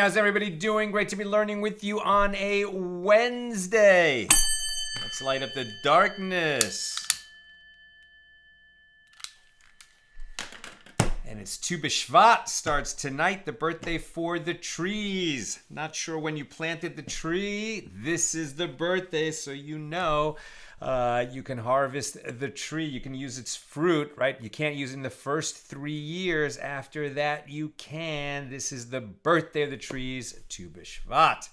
How's everybody doing? Great to be learning with you on a Wednesday. Let's light up the darkness. And it's Tu B'Shvat starts tonight, the birthday for the trees. Not sure when you planted the tree. This is the birthday, so you know you can harvest the tree. You can use its fruit, right? You can't use it in the first 3 years. After that, you can. This is the birthday of the trees, Tu B'Shvat.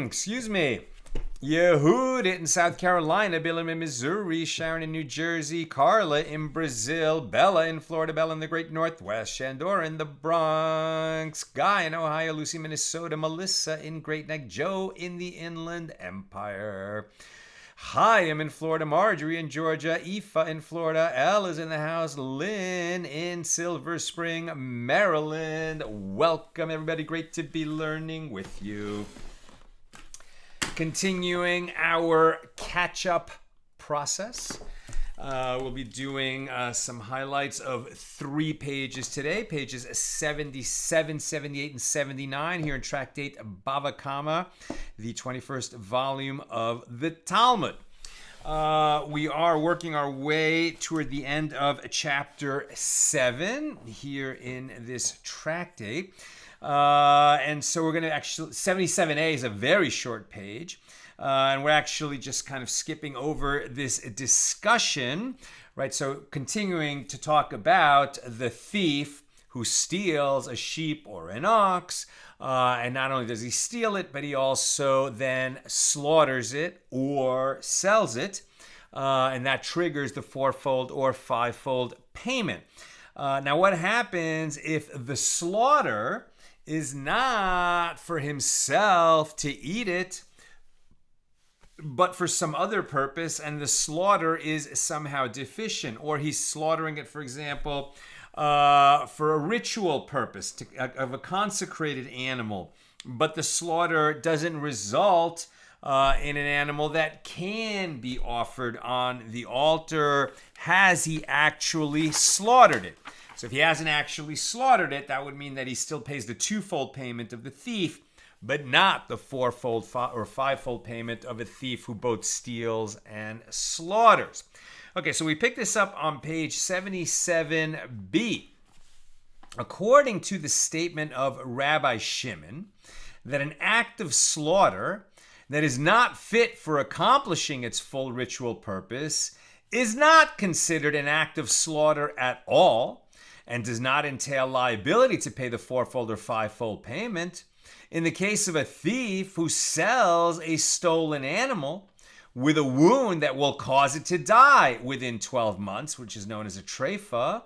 Excuse me. Yehud in South Carolina, Bilam in Missouri, Sharon in New Jersey, Carla in Brazil, Bella in Florida, Bella in the Great Northwest, Shandor in the Bronx, Guy in Ohio, Lucy, Minnesota, Melissa in Great Neck, Joe in the Inland Empire. Hi, I'm in Florida, Marjorie in Georgia, Aoife in Florida, Elle is in the house, Lynn in Silver Spring, Maryland. Welcome, everybody. Great to be learning with you. Continuing our catch-up process. We'll be doing some highlights of 3 pages today. Pages 77, 78, and 79 here in Tractate Bava Kamma, the 21st volume of the Talmud. We are working our way toward the end of chapter 7 here in this tractate. And so we're going to actually, 77a is a very short page. And we're actually just kind of skipping over this discussion, right? So continuing to talk about the thief who steals a sheep or an ox. And not only does he steal it, but he also then slaughters it or sells it. And that triggers the fourfold or fivefold payment. Now, what happens if the slaughter is not for himself to eat it, but for some other purpose, and the slaughter is somehow deficient, or he's slaughtering it, for example, for a ritual purpose of a consecrated animal, but the slaughter doesn't result in an animal that can be offered on the altar? Has he actually slaughtered it? So if he hasn't actually slaughtered it, that would mean that he still pays the twofold payment of the thief, but not the fourfold or fivefold payment of a thief who both steals and slaughters. Okay, so we pick this up on page 77b. According to the statement of Rabbi Shimon, that an act of slaughter that is not fit for accomplishing its full ritual purpose is not considered an act of slaughter at all, and does not entail liability to pay the fourfold or fivefold payment. In the case of a thief who sells a stolen animal with a wound that will cause it to die within 12 months, which is known as a treifa.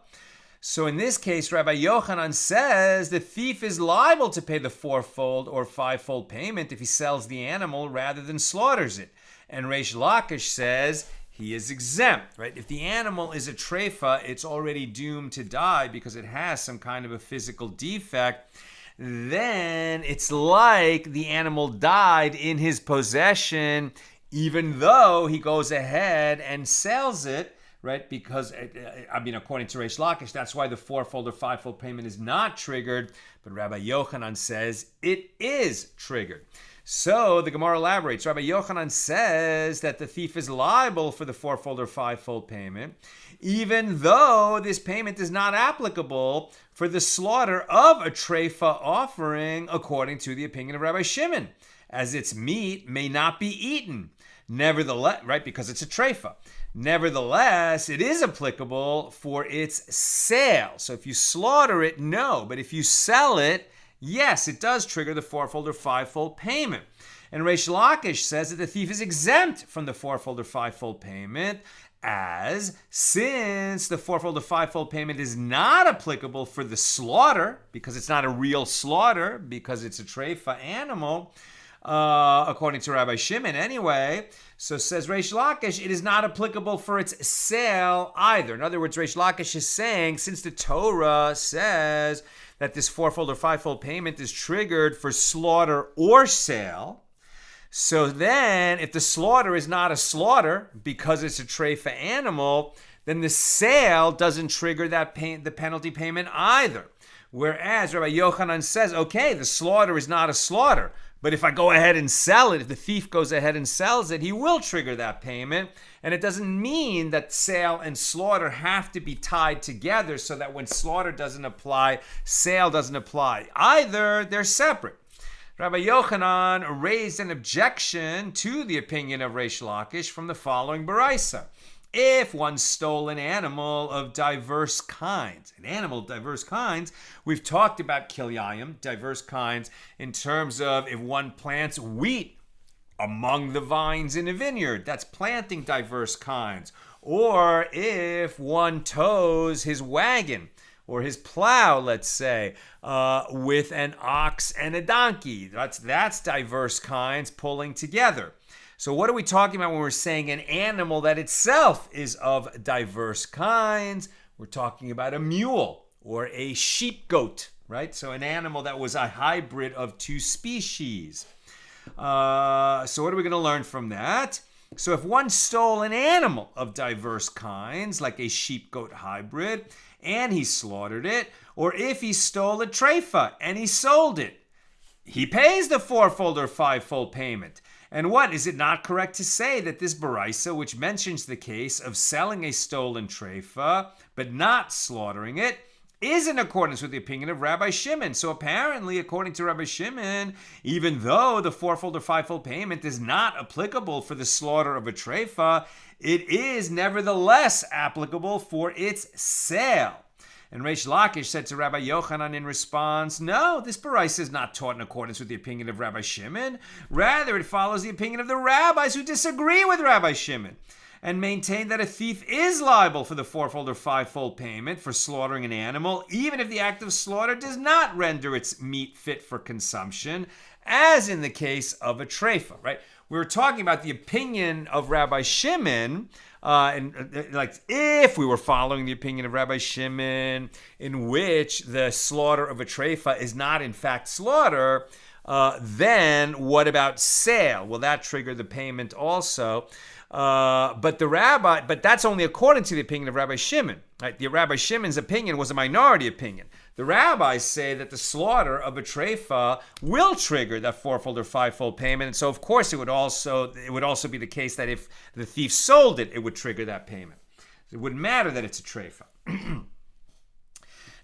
So in this case, Rabbi Yochanan says the thief is liable to pay the fourfold or fivefold payment if he sells the animal rather than slaughters it. And Reish Lakish says he is exempt, right? If the animal is a treifa, it's already doomed to die because it has some kind of a physical defect. Then it's like the animal died in his possession, even though he goes ahead and sells it, right? Because, according to Reish Lakish, that's why the fourfold or fivefold payment is not triggered. But Rabbi Yochanan says it is triggered. So the Gemara elaborates. Rabbi Yochanan says that the thief is liable for the fourfold or fivefold payment, even though this payment is not applicable for the slaughter of a treifa offering, according to the opinion of Rabbi Shimon, as its meat may not be eaten. Nevertheless, right, because it's a treifa. Nevertheless, it is applicable for its sale. So if you slaughter it, no. But if you sell it, yes, it does trigger the fourfold or fivefold payment. And Reish Lakish says that the thief is exempt from the fourfold or fivefold payment, as since the fourfold or fivefold payment is not applicable for the slaughter, because it's not a real slaughter, because it's a treifa animal, according to Rabbi Shimon anyway. So says Reish Lakish, it is not applicable for its sale either. In other words, Reish Lakish is saying, since the Torah says that this fourfold or fivefold payment is triggered for slaughter or sale, so then if the slaughter is not a slaughter because it's a treifa animal, then the sale doesn't trigger that the penalty payment either. Whereas Rabbi Yochanan says, okay, the slaughter is not a slaughter, but if I go ahead and sell it, if the thief goes ahead and sells it, he will trigger that payment. And it doesn't mean that sale and slaughter have to be tied together so that when slaughter doesn't apply, sale doesn't apply. Either they're separate. Rabbi Yochanan raised an objection to the opinion of Reish Lakish from the following baraisa. If one stole an animal of diverse kinds, we've talked about kilyayim, diverse kinds, in terms of if one plants wheat among the vines in a vineyard, that's planting diverse kinds. Or if one tows his wagon or his plow, let's say, with an ox and a donkey, that's diverse kinds pulling together. So what are we talking about when we're saying an animal that itself is of diverse kinds? We're talking about a mule or a sheep-goat, right? So an animal that was a hybrid of two species. So what are we going to learn from that? So if one stole an animal of diverse kinds, like a sheep-goat hybrid, and he slaughtered it, or if he stole a treifa and he sold it, he pays the fourfold or fivefold payment. And what, is it not correct to say that this baraisa, which mentions the case of selling a stolen treifa but not slaughtering it, is in accordance with the opinion of Rabbi Shimon? So apparently, according to Rabbi Shimon, even though the fourfold or fivefold payment is not applicable for the slaughter of a treifa, it is nevertheless applicable for its sale. And Reish Lakish said to Rabbi Yochanan in response, no, this baraisa is not taught in accordance with the opinion of Rabbi Shimon. Rather, it follows the opinion of the rabbis who disagree with Rabbi Shimon and maintain that a thief is liable for the fourfold or fivefold payment for slaughtering an animal, even if the act of slaughter does not render its meat fit for consumption, as in the case of a treifa, right? We were talking about the opinion of Rabbi Shimon, like if we were following the opinion of Rabbi Shimon, in which the slaughter of a treifa is not in fact slaughter, then what about sale? Will that trigger the payment also? But that's only according to the opinion of Rabbi Shimon. Right? The Rabbi Shimon's opinion was a minority opinion. The rabbis say that the slaughter of a treifa will trigger that fourfold or fivefold payment, and so of course it would also be the case that if the thief sold it, it would trigger that payment. It wouldn't matter that it's a treifa.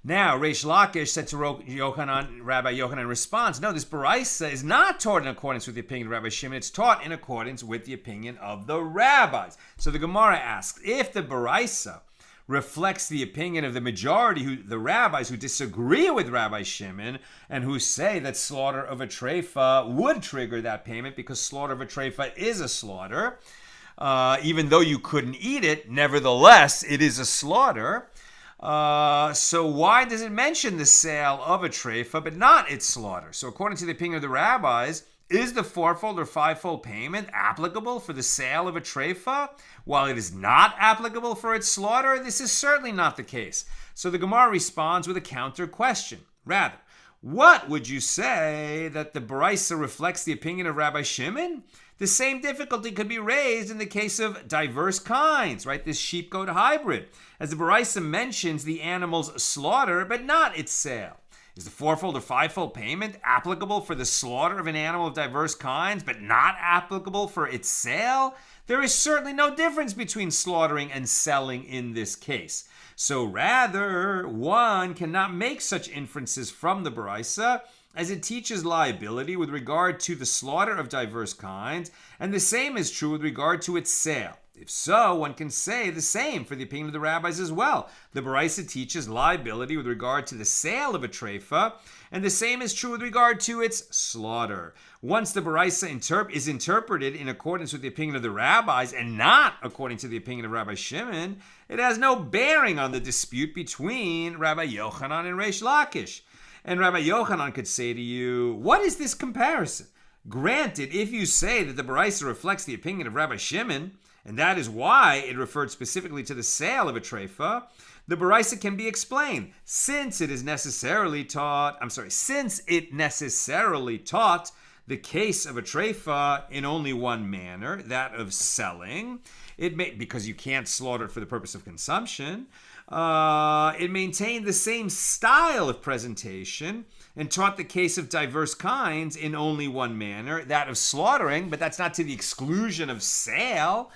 Now, Reish Lakish said to Rabbi Yochanan in response, no, this baraisa is not taught in accordance with the opinion of Rabbi Shimon. It's taught in accordance with the opinion of the rabbis. So the Gemara asks, if the baraisa reflects the opinion of the majority, the rabbis who disagree with Rabbi Shimon and who say that slaughter of a treifa would trigger that payment because slaughter of a treifa is a slaughter, even though you couldn't eat it, nevertheless, it is a slaughter. So why does it mention the sale of a treifa but not its slaughter? So according to the opinion of the rabbis, is the fourfold or fivefold payment applicable for the sale of a treifa while it is not applicable for its slaughter? This is certainly not the case. So the Gemara responds with a counter question. Rather, what would you say that the baraisa reflects the opinion of Rabbi Shimon? The same difficulty could be raised in the case of diverse kinds, right? This sheep-goat hybrid. As the baraisa mentions the animal's slaughter, but not its sale. Is the fourfold or fivefold payment applicable for the slaughter of an animal of diverse kinds, but not applicable for its sale? There is certainly no difference between slaughtering and selling in this case. So rather, one cannot make such inferences from the baraisa, as it teaches liability with regard to the slaughter of diverse kinds, and the same is true with regard to its sale. If so, one can say the same for the opinion of the rabbis as well. The baraisa teaches liability with regard to the sale of a treifa, and the same is true with regard to its slaughter. Once the baraisa is interpreted in accordance with the opinion of the rabbis and not according to the opinion of Rabbi Shimon, it has no bearing on the dispute between Rabbi Yochanan and Reish Lakish. And Rabbi Yochanan could say to you, what is this comparison? Granted, if you say that the baraisa reflects the opinion of Rabbi Shimon, and that is why it referred specifically to the sale of a treifa, the baraisa can be explained, since it necessarily taught the case of a treifa in only one manner, that of selling. Because you can't slaughter it for the purpose of consumption. It maintained the same style of presentation and taught the case of diverse kinds in only one manner, that of slaughtering, but that's not to the exclusion of sale.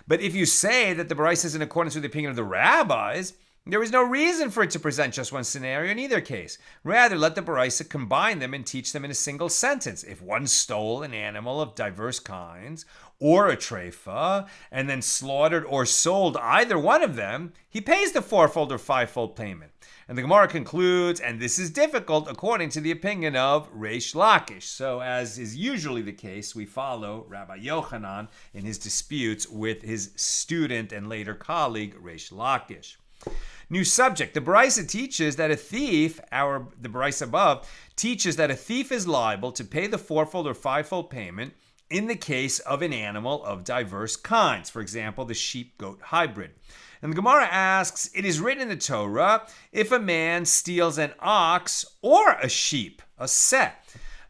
But if you say that the Baraisa is in accordance with the opinion of the rabbis, there is no reason for it to present just one scenario in either case. Rather, let the Baraisa combine them and teach them in a single sentence. If one stole an animal of diverse kinds, or a treifa, and then slaughtered or sold either one of them, he pays the fourfold or fivefold payment. And the Gemara concludes, and this is difficult according to the opinion of Reish Lakish. So as is usually the case, we follow Rabbi Yochanan in his disputes with his student and later colleague, Reish Lakish. New subject. The Baraisa teaches that a thief, the Baraisa above, teaches that a thief is liable to pay the fourfold or fivefold payment in the case of an animal of diverse kinds. For example, the sheep-goat hybrid. And the Gemara asks, it is written in the Torah, if a man steals an ox or a sheep, a seh,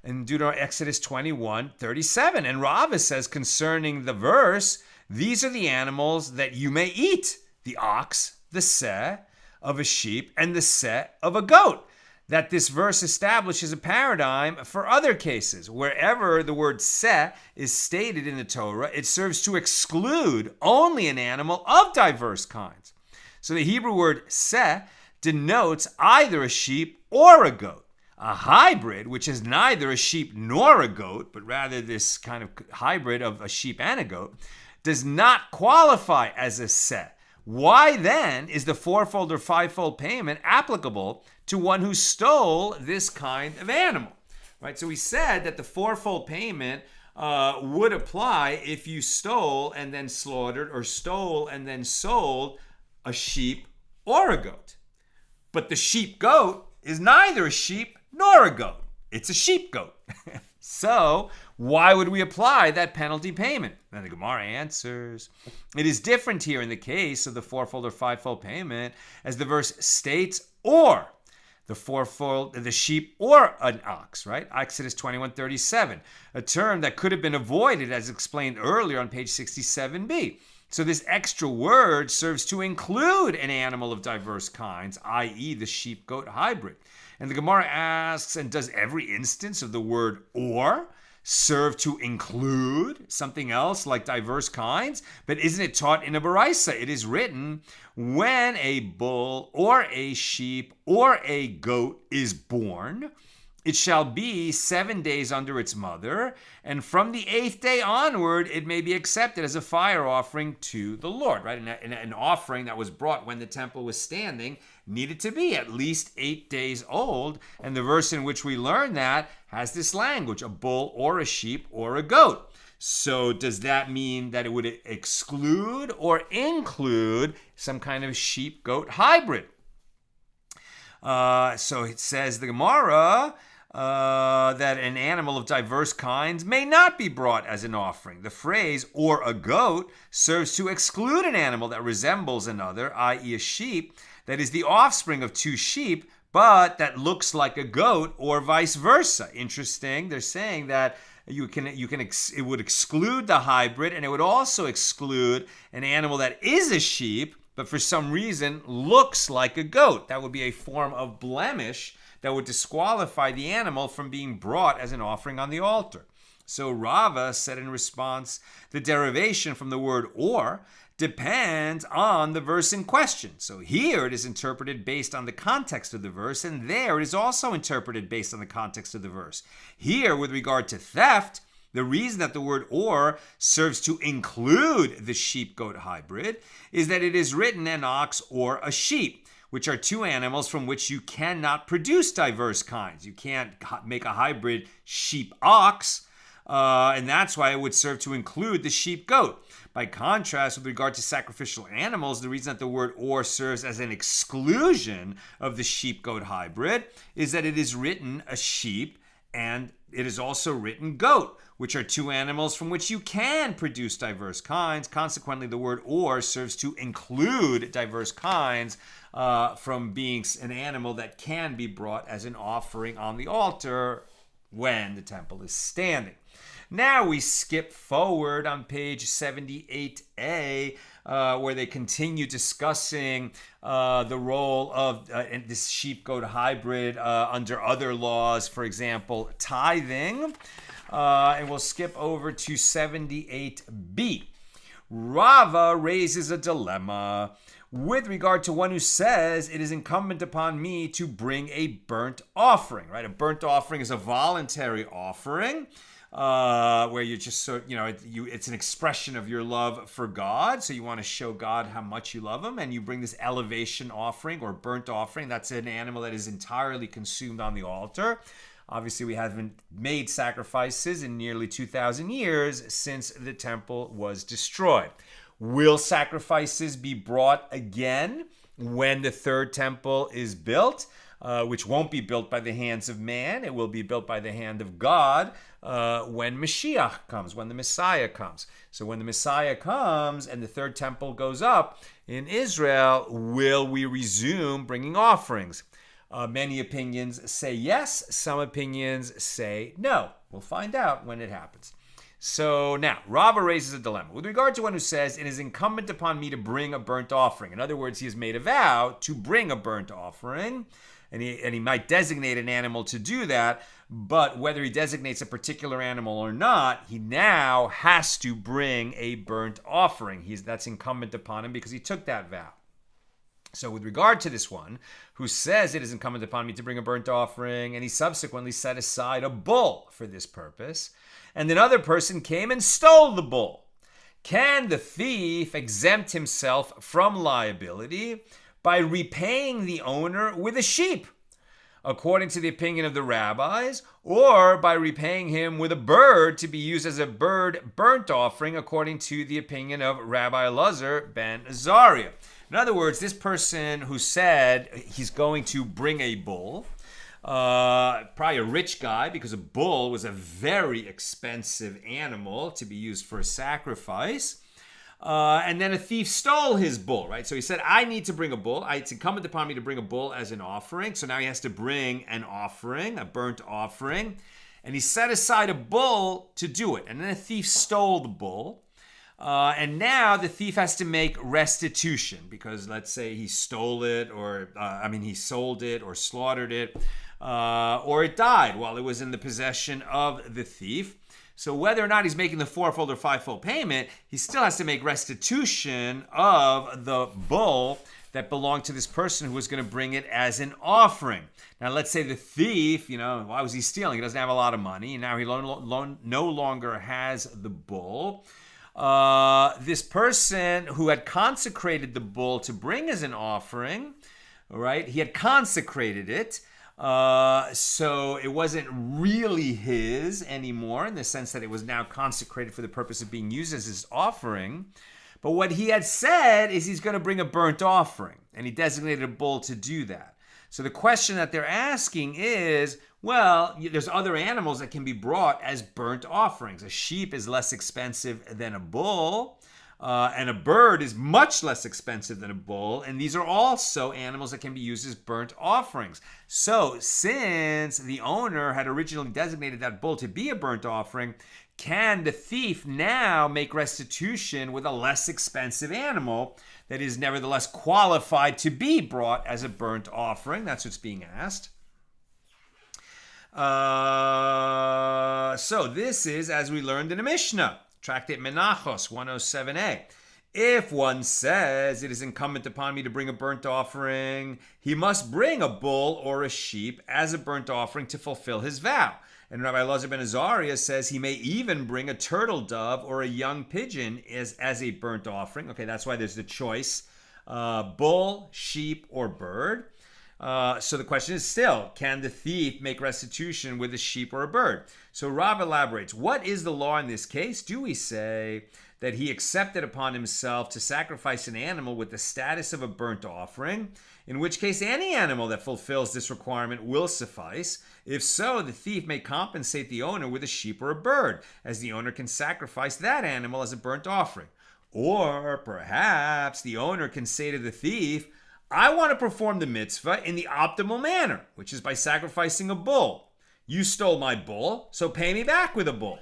in Exodus 21:37. And Rava says concerning the verse, these are the animals that you may eat, the ox, the seh of a sheep, and the seh of a goat. That this verse establishes a paradigm for other cases. Wherever the word seh is stated in the Torah, it serves to exclude only an animal of diverse kinds. So the Hebrew word seh denotes either a sheep or a goat. A hybrid, which is neither a sheep nor a goat, but rather this kind of hybrid of a sheep and a goat, does not qualify as a seh. Why then is the fourfold or fivefold payment applicable to one who stole this kind of animal? Right. So we said that the fourfold payment would apply if you stole and then slaughtered, or stole and then sold a sheep or a goat. But the sheep-goat is neither a sheep nor a goat. It's a sheep-goat. So why would we apply that penalty payment? And the Gemara answers, it is different here in the case of the fourfold or fivefold payment, as the verse states, or the fourfold, the sheep or an ox, right? Exodus 21:37, a term that could have been avoided as explained earlier on page 67b. So this extra word serves to include an animal of diverse kinds, i.e. the sheep-goat hybrid. And the Gemara asks, and does every instance of the word or serve to include something else like diverse kinds? But isn't it taught in a Baraisa? It is written, when a bull or a sheep or a goat is born, it shall be 7 days under its mother, and from the 8th day onward, it may be accepted as a fire offering to the Lord, right? And an offering that was brought when the temple was standing needed to be at least 8 days old. And the verse in which we learn that has this language, a bull or a sheep or a goat. So does that mean that it would exclude or include some kind of sheep-goat hybrid? So it says the Gemara that an animal of diverse kinds may not be brought as an offering. The phrase, or a goat, serves to exclude an animal that resembles another, i.e. a sheep, that is the offspring of two sheep, but that looks like a goat, or vice versa. Interesting. They're saying that it would exclude the hybrid, and it would also exclude an animal that is a sheep, but for some reason looks like a goat. That would be a form of blemish that would disqualify the animal from being brought as an offering on the altar. So Rava said in response, the derivation from the word or depends on the verse in question. So here it is interpreted based on the context of the verse, and there it is also interpreted based on the context of the verse. Here, with regard to theft, the reason that the word or serves to include the sheep-goat hybrid is that it is written an ox or a sheep, which are two animals from which you cannot produce diverse kinds. You can't make a hybrid sheep-ox, and that's why it would serve to include the sheep-goat. By contrast, with regard to sacrificial animals, the reason that the word or serves as an exclusion of the sheep-goat hybrid is that it is written a sheep and it is also written goat, which are two animals from which you can produce diverse kinds. Consequently, the word or serves to include diverse kinds from being an animal that can be brought as an offering on the altar when the temple is standing. Now we skip forward on page 78a, where they continue discussing the role of this sheep-goat hybrid under other laws, for example, tithing. And we'll skip over to 78b. Rava raises a dilemma with regard to one who says it is incumbent upon me to bring a burnt offering, right? A burnt offering is a voluntary offering where you just it's an expression of your love for God. So you want to show God how much you love him, and you bring this elevation offering or burnt offering. That's an animal that is entirely consumed on the altar. Obviously, we haven't made sacrifices in nearly 2,000 years since the temple was destroyed. Will sacrifices be brought again when the third temple is built, which won't be built by the hands of man? It will be built by the hand of God when Mashiach comes, when the Messiah comes. So when the Messiah comes and the third temple goes up in Israel, will we resume bringing offerings? Many opinions say yes. Some opinions say no. We'll find out when it happens. So now, Rava raises a dilemma. With regard to one who says, it is incumbent upon me to bring a burnt offering. In other words, he has made a vow to bring a burnt offering. And he might designate an animal to do that. But whether he designates a particular animal or not, he now has to bring a burnt offering. That's incumbent upon him because he took that vow. So with regard to this one who says it is incumbent upon me to bring a burnt offering, and he subsequently set aside a bull for this purpose, and another person came and stole the bull, can the thief exempt himself from liability by repaying the owner with a sheep, according to the opinion of the rabbis, or by repaying him with a bird to be used as a bird burnt offering, according to the opinion of Rabbi Elazar ben Azariah? In other words, this person who said he's going to bring a bull, probably a rich guy, because a bull was a very expensive animal to be used for a sacrifice. And then a thief stole his bull, right? So he said, I need to bring a bull. It's incumbent upon me to bring a bull as an offering. So now he has to bring an offering, a burnt offering. And he set aside a bull to do it. And then a thief stole the bull. And now the thief has to make restitution because let's say he stole it or, he sold it or slaughtered it or it died while it was in the possession of the thief. So whether or not he's making the fourfold or fivefold payment, he still has to make restitution of the bull that belonged to this person who was going to bring it as an offering. Now, let's say the thief, why was he stealing? He doesn't have a lot of money. And now he no longer has the bull. This person who had consecrated the bull to bring as an offering, right? He had consecrated it. So it wasn't really his anymore in the sense that it was now consecrated for the purpose of being used as his offering. But what he had said is he's going to bring a burnt offering, and he designated a bull to do that. So the question that they're asking is, well, there's other animals that can be brought as burnt offerings. A sheep is less expensive than a bull. And a bird is much less expensive than a bull. And these are also animals that can be used as burnt offerings. So since the owner had originally designated that bull to be a burnt offering, can the thief now make restitution with a less expensive animal that is nevertheless qualified to be brought as a burnt offering? That's what's being asked. So this is, as we learned in a Mishna, Tractate Menachos 107a. If one says it is incumbent upon me to bring a burnt offering, he must bring a bull or a sheep as a burnt offering to fulfill his vow. And Rabbi Elazar ben Azariah says he may even bring a turtle dove or a young pigeon as a burnt offering. Okay, that's why there's the choice, bull, sheep, or bird. So the question is still, can the thief make restitution with a sheep or a bird? So Rav elaborates, what is the law in this case? Do we say that he accepted upon himself to sacrifice an animal with the status of a burnt offering, in which case any animal that fulfills this requirement will suffice? If so, the thief may compensate the owner with a sheep or a bird, as the owner can sacrifice that animal as a burnt offering. Or perhaps the owner can say to the thief, I want to perform the mitzvah in the optimal manner, which is by sacrificing a bull. You stole my bull, so pay me back with a bull.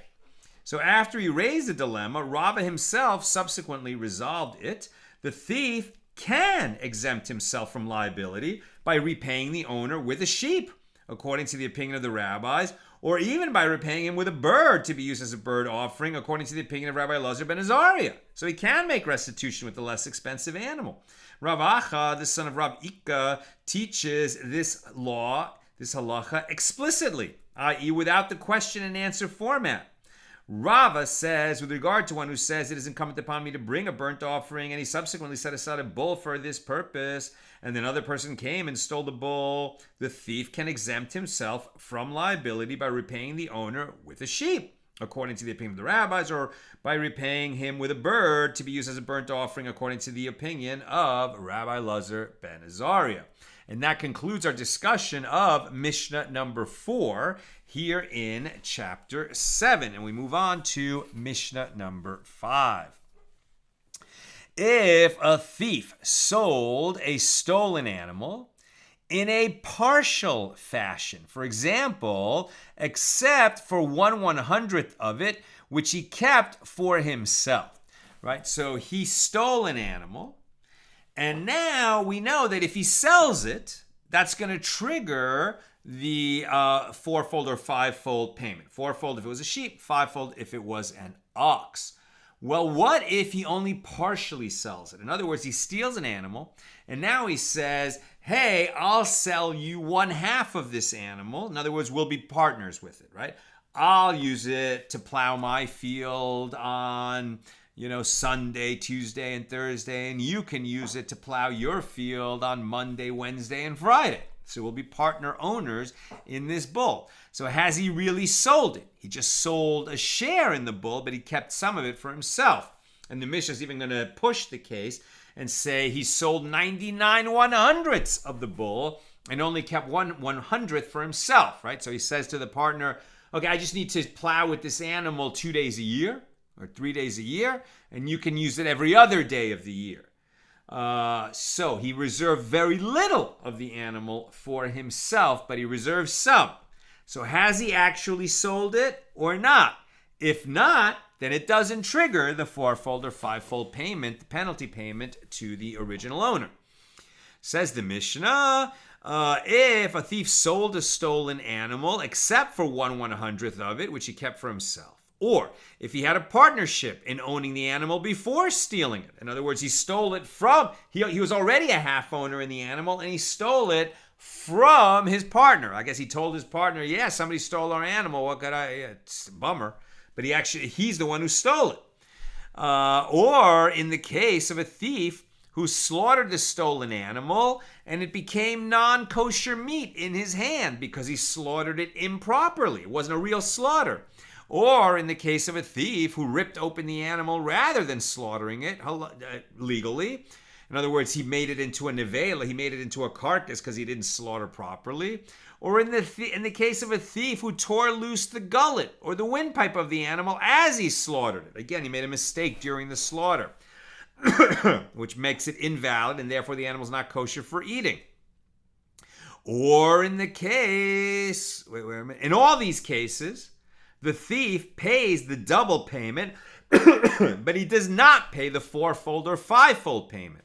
So after he raised the dilemma, Rava himself subsequently resolved it. The thief can exempt himself from liability by repaying the owner with a sheep, according to the opinion of the rabbis, or even by repaying him with a bird to be used as a bird offering, according to the opinion of Rabbi Elazar ben Azariah. So he can make restitution with the less expensive animal. Rav Acha, the son of Rav Ika, teaches this law, this halacha, explicitly, i.e. without the question and answer format. Rava says, with regard to one who says it is incumbent upon me to bring a burnt offering, and he subsequently set aside a bull for this purpose, and then another person came and stole the bull, the thief can exempt himself from liability by repaying the owner with a sheep, according to the opinion of the rabbis, or by repaying him with a bird to be used as a burnt offering, according to the opinion of Rabbi Elazar ben Azariah. And that concludes our discussion of Mishnah number 4 here in chapter 7. And we move on to Mishnah number 5. If a thief sold a stolen animal in a partial fashion, for example, except for 1/100th of it, which he kept for himself, right? So he stole an animal, and now we know that if he sells it, that's going to trigger the fourfold or fivefold payment. Fourfold if it was a sheep, fivefold if it was an ox. Well, what if he only partially sells it? In other words, he steals an animal, and now he says, hey, I'll sell you 1/2 of this animal. In other words, we'll be partners with it, right? I'll use it to plow my field on Sunday, Tuesday, and Thursday, and you can use it to plow your field on Monday, Wednesday, and Friday. So we'll be partner owners in this bull. So has he really sold it? He just sold a share in the bull, but he kept some of it for himself. And the Mishnah is even going to push the case and say he sold 99/100ths of the bull and only kept 1/100th for himself, right? So he says to the partner, okay, I just need to plow with this animal 2 days a year, or 3 days a year, and you can use it every other day of the year. So he reserved very little of the animal for himself, but he reserved some. So has he actually sold it or not? If not, then it doesn't trigger the fourfold or fivefold payment, the penalty payment to the original owner. Says the Mishnah, if a thief sold a stolen animal except for 1/100th of it, which he kept for himself, or if he had a partnership in owning the animal before stealing it. In other words, he stole it from, he was already a half owner in the animal, and he stole it from his partner. I guess he told his partner, yeah, somebody stole our animal. What could I, it's a bummer. But he's the one who stole it. Or in the case of a thief who slaughtered the stolen animal and it became non-kosher meat in his hand because he slaughtered it improperly. It wasn't a real slaughter. Or in the case of a thief who ripped open the animal rather than slaughtering it legally. In other words, he made it into a nevela, he made it into a carcass because he didn't slaughter properly. Or in the case of a thief who tore loose the gullet or the windpipe of the animal as he slaughtered it. Again, he made a mistake during the slaughter, which makes it invalid, and therefore the animal's not kosher for eating. Or in the case, in all these cases, the thief pays the double payment, but he does not pay the fourfold or fivefold payment.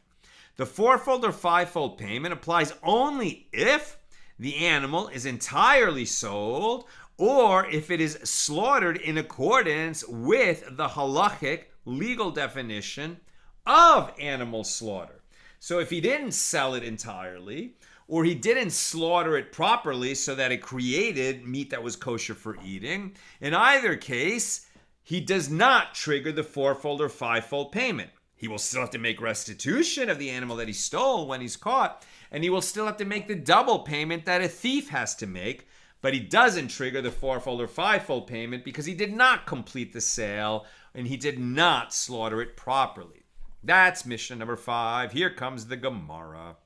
The fourfold or fivefold payment applies only if the animal is entirely sold or if it is slaughtered in accordance with the halachic legal definition of animal slaughter. So if he didn't sell it entirely, or he didn't slaughter it properly so that it created meat that was kosher for eating, in either case, he does not trigger the fourfold or fivefold payment. He will still have to make restitution of the animal that he stole when he's caught, and he will still have to make the double payment that a thief has to make, but he doesn't trigger the fourfold or fivefold payment because he did not complete the sale and he did not slaughter it properly. That's Mishnah number 5. Here comes the Gemara.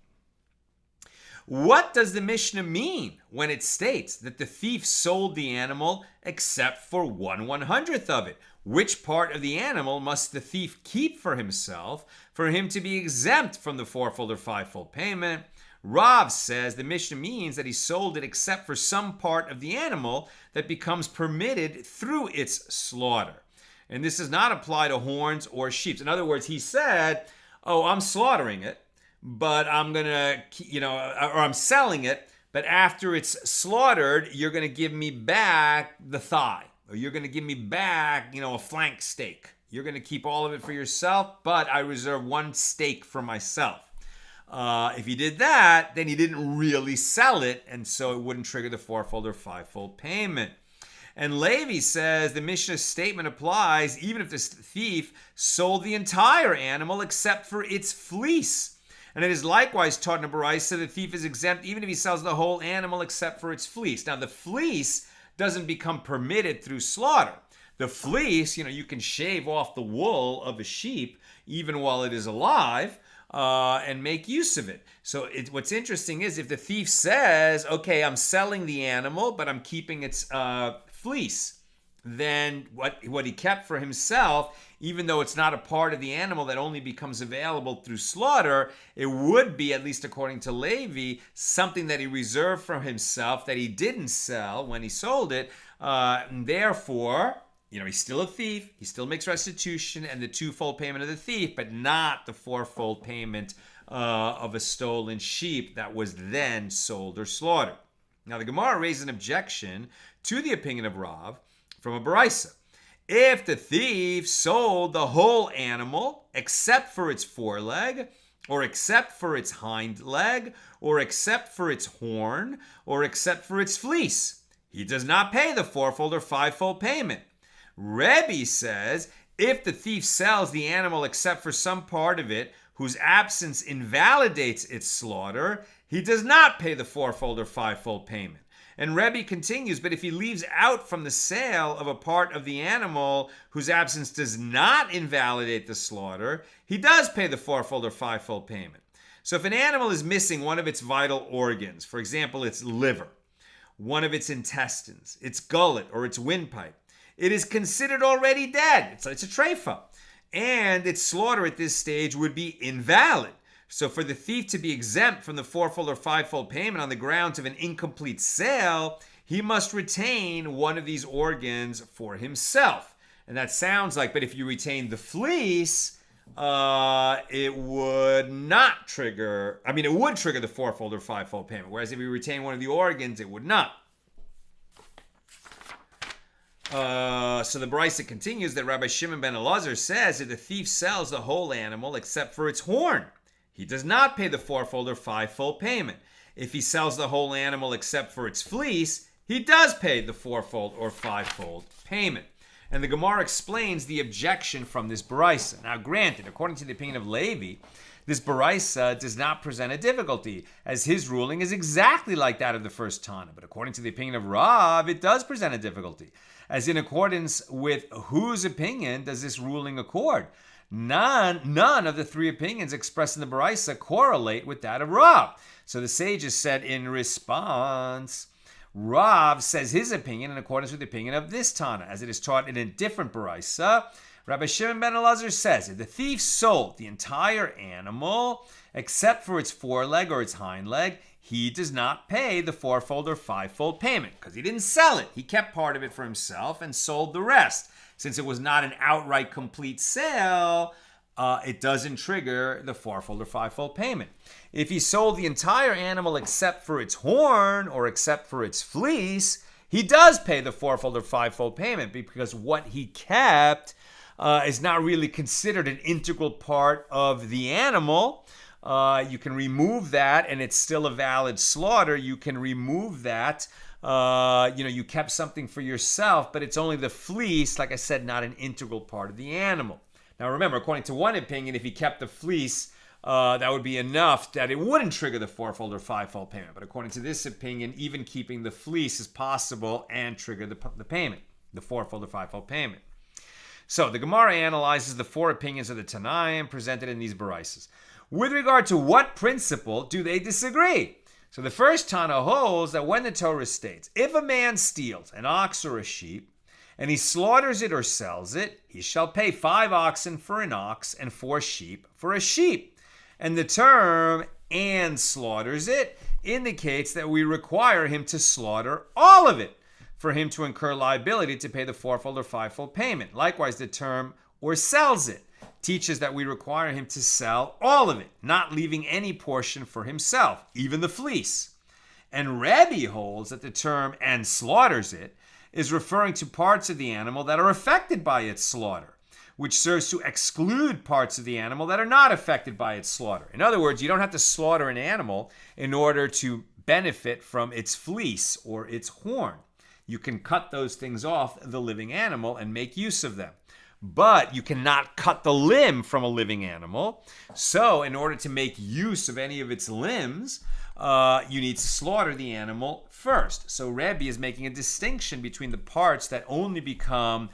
What does the Mishnah mean when it states that the thief sold the animal except for 1/100th of it? Which part of the animal must the thief keep for himself for him to be exempt from the fourfold or fivefold payment? Rav says the Mishnah means that he sold it except for some part of the animal that becomes permitted through its slaughter. And this does not apply to horns or sheep. In other words, he said, oh, I'm slaughtering it, but I'm going to, or I'm selling it, but after it's slaughtered, you're going to give me back the thigh, or you're going to give me back, a flank steak. You're going to keep all of it for yourself, but I reserve one steak for myself. If he did that, then he didn't really sell it, and so it wouldn't trigger the fourfold or fivefold payment. And Levi says the Mishna statement applies even if this thief sold the entire animal except for its fleece. And it is likewise taught in a baraisa, the thief is exempt even if he sells the whole animal except for its fleece. Now the fleece doesn't become permitted through slaughter. The fleece, you can shave off the wool of a sheep even while it is alive and make use of it. So what's interesting is if the thief says, okay, I'm selling the animal, but I'm keeping its fleece, then what he kept for himself, even though it's not a part of the animal that only becomes available through slaughter, it would be, at least according to Levi, something that he reserved for himself that he didn't sell when he sold it. And therefore, he's still a thief. He still makes restitution and the twofold payment of the thief, but not the fourfold payment of a stolen sheep that was then sold or slaughtered. Now, the Gemara raised an objection to the opinion of Rav from a baraisa. If the thief sold the whole animal except for its foreleg, or except for its hind leg, or except for its horn, or except for its fleece, he does not pay the fourfold or fivefold payment. Rebbe says if the thief sells the animal except for some part of it whose absence invalidates its slaughter, he does not pay the fourfold or fivefold payment. And Rebbe continues, but if he leaves out from the sale of a part of the animal whose absence does not invalidate the slaughter, he does pay the fourfold or fivefold payment. So if an animal is missing one of its vital organs, for example, its liver, one of its intestines, its gullet, or its windpipe, it is considered already dead. It's a treifa. And its slaughter at this stage would be invalid. So for the thief to be exempt from the fourfold or fivefold payment on the grounds of an incomplete sale, he must retain one of these organs for himself. And that sounds like, but if you retain the fleece, it would not trigger, it would trigger the fourfold or fivefold payment. Whereas if you retain one of the organs, it would not. So the Baraisa continues that Rabbi Shimon ben Elazar says that the thief sells the whole animal except for its horn, he does not pay the fourfold or fivefold payment. If he sells the whole animal except for its fleece, he does pay the fourfold or fivefold payment. And the Gemara explains the objection from this Baraisa. Now granted, according to the opinion of Levi, this Baraisa does not present a difficulty, as his ruling is exactly like that of the first Tana. But according to the opinion of Rav, it does present a difficulty, as in accordance with whose opinion does this ruling accord? None of the three opinions expressed in the Baraisa correlate with that of Rav. So the sages said in response, Rav says his opinion in accordance with the opinion of this Tana, as it is taught in a different Baraisa. Rabbi Shimon ben Elazar says, if the thief sold the entire animal except for its foreleg or its hind leg, he does not pay the fourfold or fivefold payment because he didn't sell it. He kept part of it for himself and sold the rest. Since it was not an outright complete sale, it doesn't trigger the fourfold or fivefold payment. If he sold the entire animal except for its horn or except for its fleece, he does pay the fourfold or fivefold payment because what he kept is not really considered an integral part of the animal. You can remove that and it's still a valid slaughter. You can remove that. You kept something for yourself, but it's only the fleece, like I said, not an integral part of the animal. Now remember, according to one opinion, if he kept the fleece, that would be enough that it wouldn't trigger the fourfold or fivefold payment. But according to this opinion, even keeping the fleece is possible and trigger the payment, the fourfold or fivefold payment. So the Gemara analyzes the four opinions of the Tanaim presented in these Baraisas. With regard to what principle do they disagree? So the first Tana holds that when the Torah states, if a man steals an ox or a sheep, and he slaughters it or sells it, he shall pay 5 oxen for an ox and 4 sheep for a sheep. And the term "and slaughters it" indicates that we require him to slaughter all of it. for him to incur liability to pay the fourfold or fivefold payment. Likewise, the term or sells it teaches that we require him to sell all of it, not leaving any portion for himself, even the fleece. And Rebbe holds that the term and slaughters it is referring to parts of the animal that are affected by its slaughter, which serves to exclude parts of the animal that are not affected by its slaughter. In other words, you don't have to slaughter an animal in order to benefit from its fleece or its horn. You can cut those things off the living animal and make use of them. But you cannot cut the limb from a living animal. So in order to make use of any of its limbs, you need to slaughter the animal first. So Rebbe is making a distinction between the parts that only become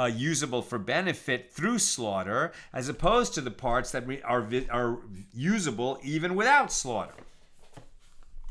usable for benefit through slaughter, as opposed to the parts that are usable even without slaughter.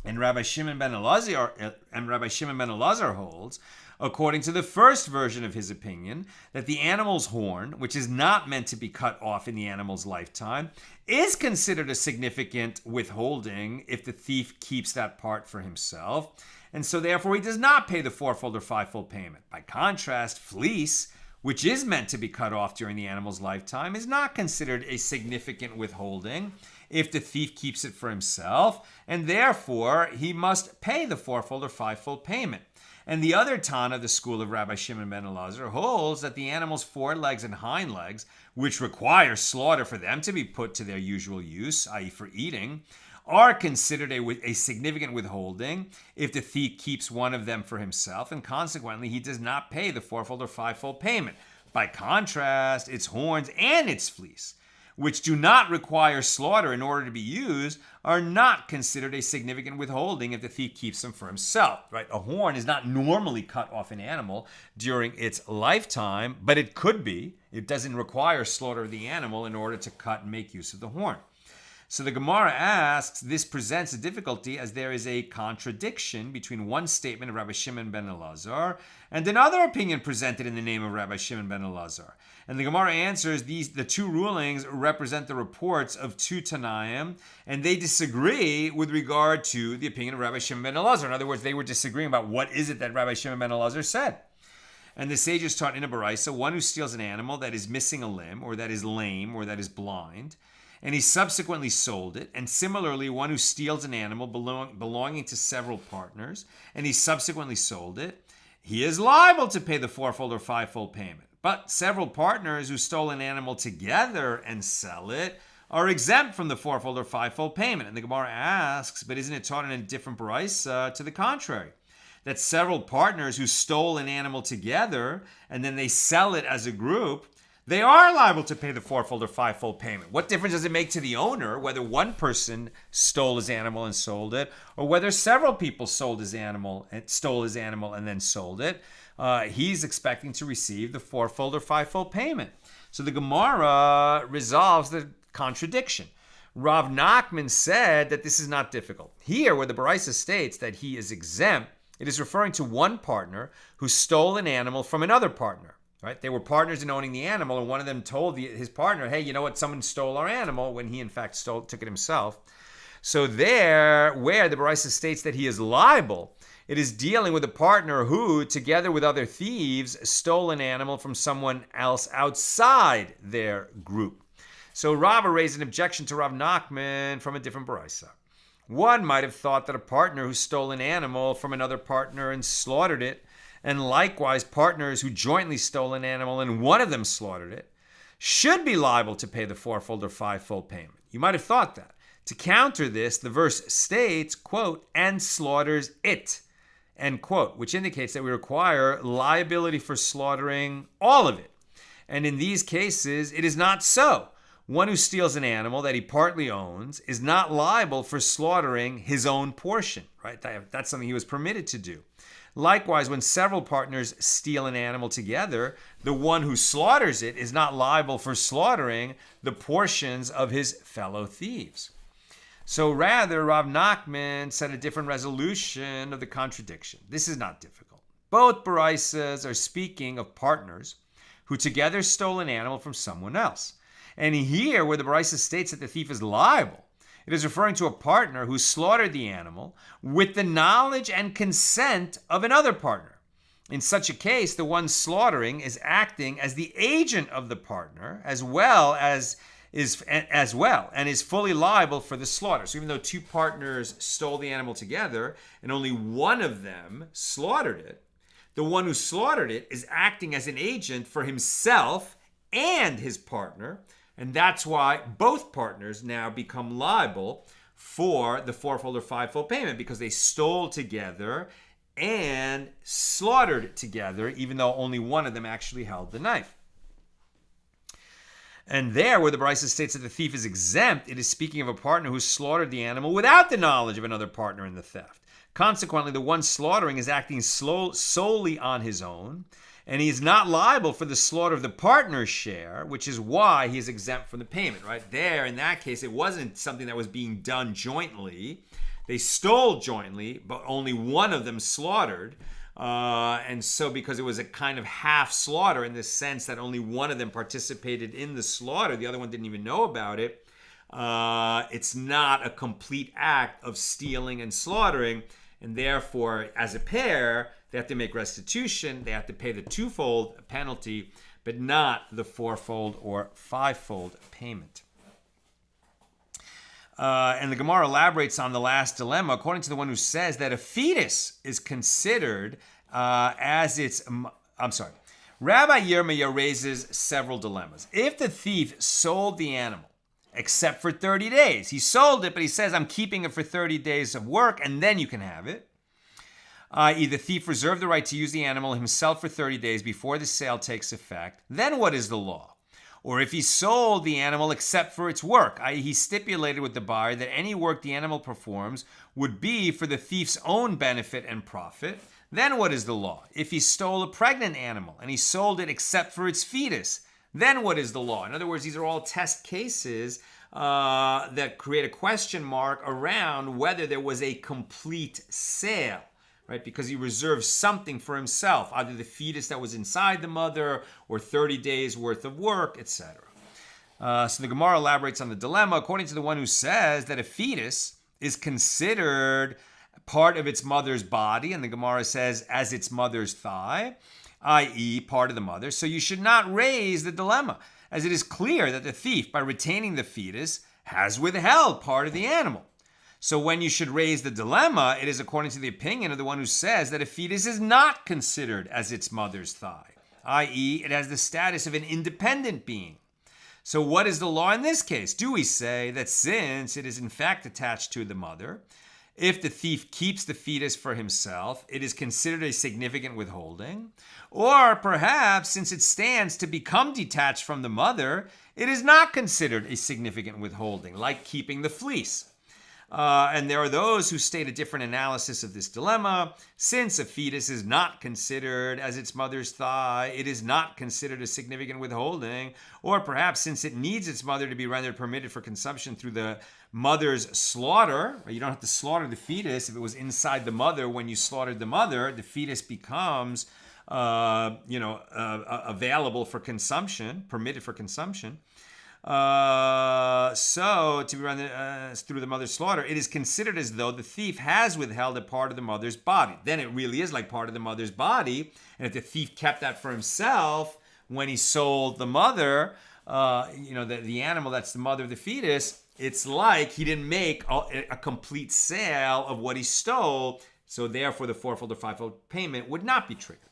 And Rabbi Shimon ben Elazar holds, according to the first version of his opinion, that the animal's horn, which is not meant to be cut off in the animal's lifetime, is considered a significant withholding if the thief keeps that part for himself, and so therefore he does not pay the fourfold or fivefold payment. By contrast, fleece, which is meant to be cut off during the animal's lifetime, is not considered a significant withholding if the thief keeps it for himself, and therefore he must pay the fourfold or fivefold payment. And the other Tana, the school of Rabbi Shimon ben Elazar, holds that the animal's forelegs and hind legs, which require slaughter for them to be put to their usual use, i.e. for eating, are considered a significant withholding if the thief keeps one of them for himself, and consequently he does not pay the fourfold or fivefold payment. By contrast, its horns and its fleece, which do not require slaughter in order to be used, are not considered a significant withholding if the thief keeps them for himself. Right? A horn is not normally cut off an animal during its lifetime, but it could be. It doesn't require slaughter of the animal in order to cut and make use of the horn. So the Gemara asks, this presents a difficulty as there is a contradiction between one statement of Rabbi Shimon ben Elazar and another opinion presented in the name of Rabbi Shimon ben Elazar. And the Gemara answers, the two rulings represent the reports of two Tanaim, and they disagree with regard to the opinion of Rabbi Shimon ben Elazar. In other words, they were disagreeing about what is it that Rabbi Shimon ben Elazar said. And the sages taught in a baraisa, one who steals an animal that is missing a limb, or that is lame, or that is blind, and he subsequently sold it, and similarly one who steals an animal belonging to several partners, and he subsequently sold it, he is liable to pay the fourfold or fivefold payment. But several partners who stole an animal together and sell it are exempt from the fourfold or fivefold payment. And the Gemara asks, but isn't it taught in a different baraisa to the contrary? That several partners who stole an animal together and then they sell it as a group, they are liable to pay the fourfold or fivefold payment. What difference does it make to the owner whether one person stole his animal and sold it, or whether several people stole his animal and then sold it? He's expecting to receive the fourfold or fivefold payment. So the Gemara resolves the contradiction. Rav Nachman said that this is not difficult. Here, where the Baraisa states that he is exempt, it is referring to one partner who stole an animal from another partner. Right? They were partners in owning the animal, and one of them told his partner, hey, you know what, someone stole our animal, when he in fact took it himself. So there, where the Baraisa states that he is liable, it is dealing with a partner who, together with other thieves, stole an animal from someone else outside their group. So Rava raised an objection to Rav Nachman from a different Baraisa. One might have thought that a partner who stole an animal from another partner and slaughtered it, and likewise partners who jointly stole an animal and one of them slaughtered it, should be liable to pay the fourfold or fivefold payment. You might have thought that. To counter this, the verse states, quote, and slaughters it, end quote, which indicates that we require liability for slaughtering all of it. And in these cases, it is not so. One who steals an animal that he partly owns is not liable for slaughtering his own portion, right? That's something he was permitted to do. Likewise, when several partners steal an animal together, the one who slaughters it is not liable for slaughtering the portions of his fellow thieves. So rather, Rav Nachman set a different resolution of the contradiction. This is not difficult. Both Baraisas are speaking of partners who together stole an animal from someone else. And here, where the Baraisa states that the thief is liable, it is referring to a partner who slaughtered the animal with the knowledge and consent of another partner. In such a case, the one slaughtering is acting as the agent of the partner as well and is fully liable for the slaughter. So even though two partners stole the animal together and only one of them slaughtered it, the one who slaughtered it is acting as an agent for himself and his partner, and that's why both partners now become liable for the fourfold or fivefold payment, because they stole together and slaughtered together, even though only one of them actually held the knife. And there, where the Brisa states that the thief is exempt, it is speaking of a partner who slaughtered the animal without the knowledge of another partner in the theft. Consequently, the one slaughtering is acting solely on his own, and he is not liable for the slaughter of the partner's share, which is why he is exempt from the payment. Right there, in that case, it wasn't something that was being done jointly. They stole jointly, but only one of them slaughtered. And so because it was a kind of half slaughter in the sense that only one of them participated in the slaughter, the other one didn't even know about it, it's not a complete act of stealing and slaughtering. And therefore, as a pair, they have to make restitution. They have to pay the twofold penalty, but not the fourfold or fivefold payment. And the Gemara elaborates on the last dilemma, according to the one who says that a fetus is considered as its... Rabbi Yirmiyah raises several dilemmas. If the thief sold the animal, except for 30 days, he sold it, but he says, I'm keeping it for 30 days of work, and then you can have it. i.e. the thief reserved the right to use the animal himself for 30 days before the sale takes effect, then what is the law? Or if he sold the animal except for its work, i.e. he stipulated with the buyer that any work the animal performs would be for the thief's own benefit and profit, then what is the law? If he stole a pregnant animal and he sold it except for its fetus, then what is the law? In other words, these are all test cases that create a question mark around whether there was a complete sale. Right, because he reserved something for himself, either the fetus that was inside the mother or 30 days worth of work, etc. So the Gemara elaborates on the dilemma, according to the one who says that a fetus is considered part of its mother's body, and the Gemara says as its mother's thigh, i.e. part of the mother. So you should not raise the dilemma, as it is clear that the thief, by retaining the fetus, has withheld part of the animal. So when you should raise the dilemma, it is according to the opinion of the one who says that a fetus is not considered as its mother's thigh, i.e. it has the status of an independent being. So what is the law in this case? Do we say that since it is in fact attached to the mother, if the thief keeps the fetus for himself, it is considered a significant withholding? Or perhaps since it stands to become detached from the mother, it is not considered a significant withholding, like keeping the fleece. And there are those who state a different analysis of this dilemma. Since a fetus is not considered as its mother's thigh, it is not considered a significant withholding. Or perhaps since it needs its mother to be rendered permitted for consumption through the mother's slaughter, you don't have to slaughter the fetus. If it was inside the mother when you slaughtered the mother, the fetus becomes available for consumption, permitted for consumption. So to be run through the mother's slaughter, it is considered as though the thief has withheld a part of the mother's body. Then it really is like part of the mother's body. And if the thief kept that for himself when he sold the mother, the animal that's the mother of the fetus, it's like he didn't make a complete sale of what he stole. So therefore, the fourfold or fivefold payment would not be triggered.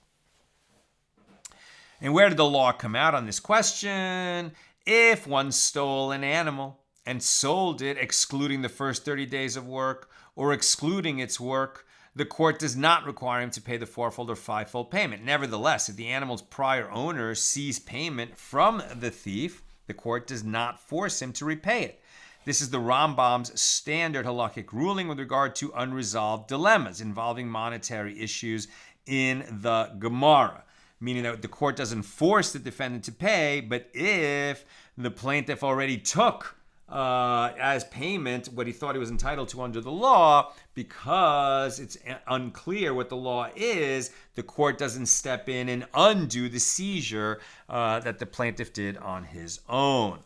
And where did the law come out on this question? If one stole an animal and sold it, excluding the first 30 days of work or excluding its work, the court does not require him to pay the fourfold or fivefold payment. Nevertheless, if the animal's prior owner sees payment from the thief, the court does not force him to repay it. This is the Rambam's standard halakhic ruling with regard to unresolved dilemmas involving monetary issues in the Gemara. Meaning that the court doesn't force the defendant to pay, but if the plaintiff already took as payment what he thought he was entitled to under the law, because it's unclear what the law is, the court doesn't step in and undo the seizure that the plaintiff did on his own.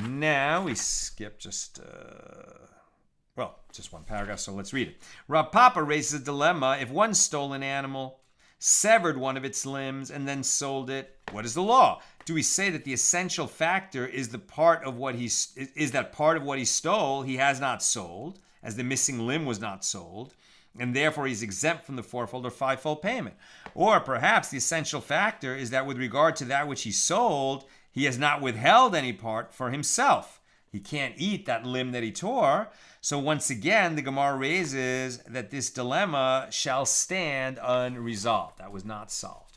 Now we skip just one paragraph, so let's read it. Rav Papa raises a dilemma. If one stole an animal, severed one of its limbs, and then sold it. What is the law? Do we say that the essential factor is that part of what he stole he has not sold, as the missing limb was not sold, and therefore he's exempt from the fourfold or fivefold payment? Or perhaps the essential factor is that with regard to that which he sold, he has not withheld any part for himself. He can't eat that limb that he tore. So once again, the Gemara raises that this dilemma shall stand unresolved. That was not solved.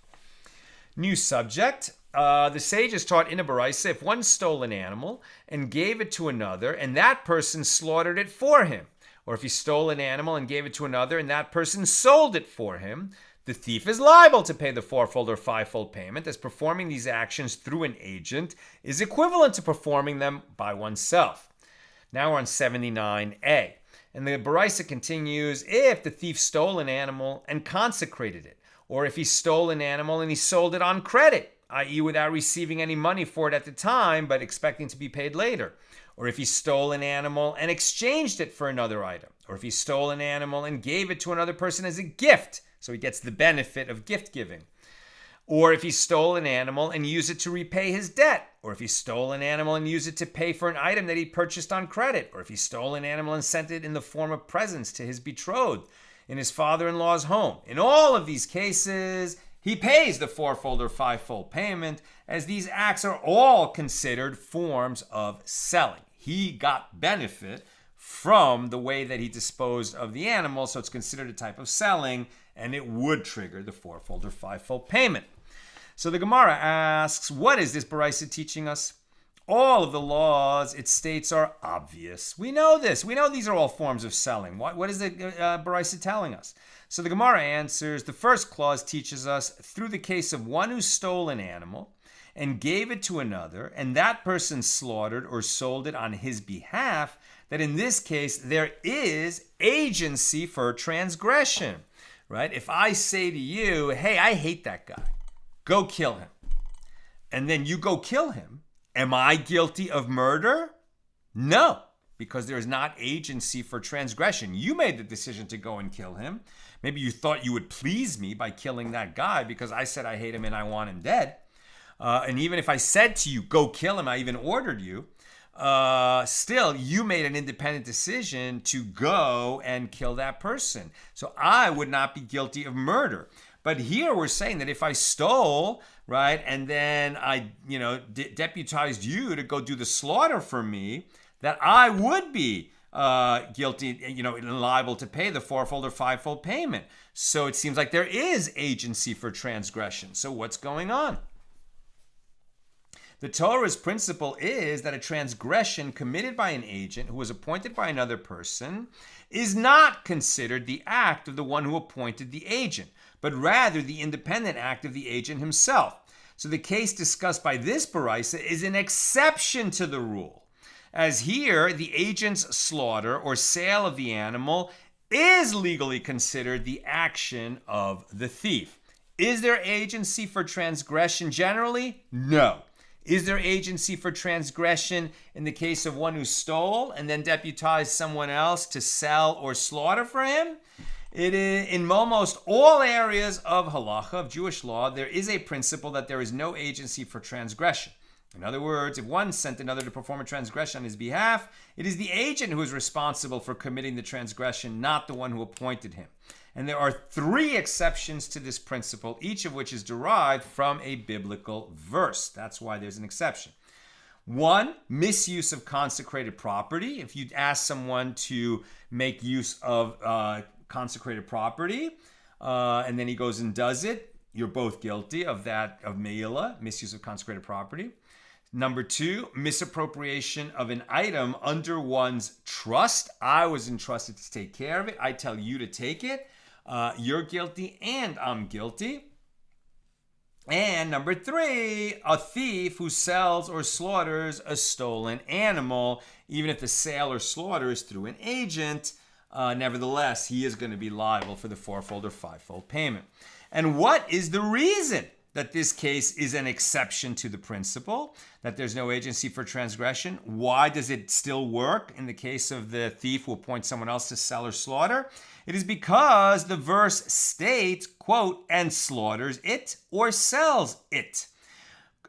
New subject. The sages taught in a baraisa, if one stole an animal and gave it to another, and that person slaughtered it for him, or if he stole an animal and gave it to another, and that person sold it for him, the thief is liable to pay the fourfold or fivefold payment, as performing these actions through an agent is equivalent to performing them by oneself. Now we're on 79a. And the baraisa continues, if the thief stole an animal and consecrated it, or if he stole an animal and he sold it on credit, i.e. without receiving any money for it at the time, but expecting to be paid later, or if he stole an animal and exchanged it for another item, or if he stole an animal and gave it to another person as a gift, so he gets the benefit of gift giving. Or if he stole an animal and used it to repay his debt. Or if he stole an animal and used it to pay for an item that he purchased on credit. Or if he stole an animal and sent it in the form of presents to his betrothed in his father-in-law's home. In all of these cases, he pays the fourfold or fivefold payment, as these acts are all considered forms of selling. He got benefit from the way that he disposed of the animal, so it's considered a type of selling, and it would trigger the fourfold or fivefold payment. So the Gemara asks, what is this baraisa teaching us? All of the laws it states are obvious. We know this. We know these are all forms of selling. What is the baraisa telling us? So the Gemara answers, the first clause teaches us, through the case of one who stole an animal and gave it to another, and that person slaughtered or sold it on his behalf, that in this case there is agency for transgression. Right? If I say to you, hey, I hate that guy, go kill him, and then you go kill him, am I guilty of murder? No, because there is not agency for transgression. You made the decision to go and kill him. Maybe you thought you would please me by killing that guy because I said I hate him and I want him dead. And even if I said to you, go kill him, I even ordered you, still, you made an independent decision to go and kill that person. So I would not be guilty of murder. But here we're saying that if I stole, right, and then I, deputized you to go do the slaughter for me, that I would be guilty, and liable to pay the fourfold or fivefold payment. So it seems like there is agency for transgression. So what's going on? The Torah's principle is that a transgression committed by an agent who was appointed by another person is not considered the act of the one who appointed the agent, but rather the independent act of the agent himself. So the case discussed by this baraisa is an exception to the rule, as here the agent's slaughter or sale of the animal is legally considered the action of the thief. Is there agency for transgression generally? No. Is there agency for transgression in the case of one who stole and then deputized someone else to sell or slaughter for him? It is, in almost all areas of halacha, of Jewish law, there is a principle that there is no agency for transgression. In other words, if one sent another to perform a transgression on his behalf, it is the agent who is responsible for committing the transgression, not the one who appointed him. And there are 3 exceptions to this principle, each of which is derived from a biblical verse. That's why there's an exception. 1, misuse of consecrated property. If you ask someone to make use of consecrated property, and then he goes and does it, you're both guilty of that, of meila, misuse of consecrated property. Number 2, misappropriation of an item under one's trust. I was entrusted to take care of it. I tell you to take it. You're guilty and I'm guilty. And number 3, a thief who sells or slaughters a stolen animal, even if the sale or slaughter is through an agent, nevertheless, he is going to be liable for the fourfold or fivefold payment. And what is the reason that this case is an exception to the principle, that there's no agency for transgression. Why does it still work in the case of the thief who appoints someone else to sell or slaughter? It is because the verse states, quote, and slaughters it or sells it,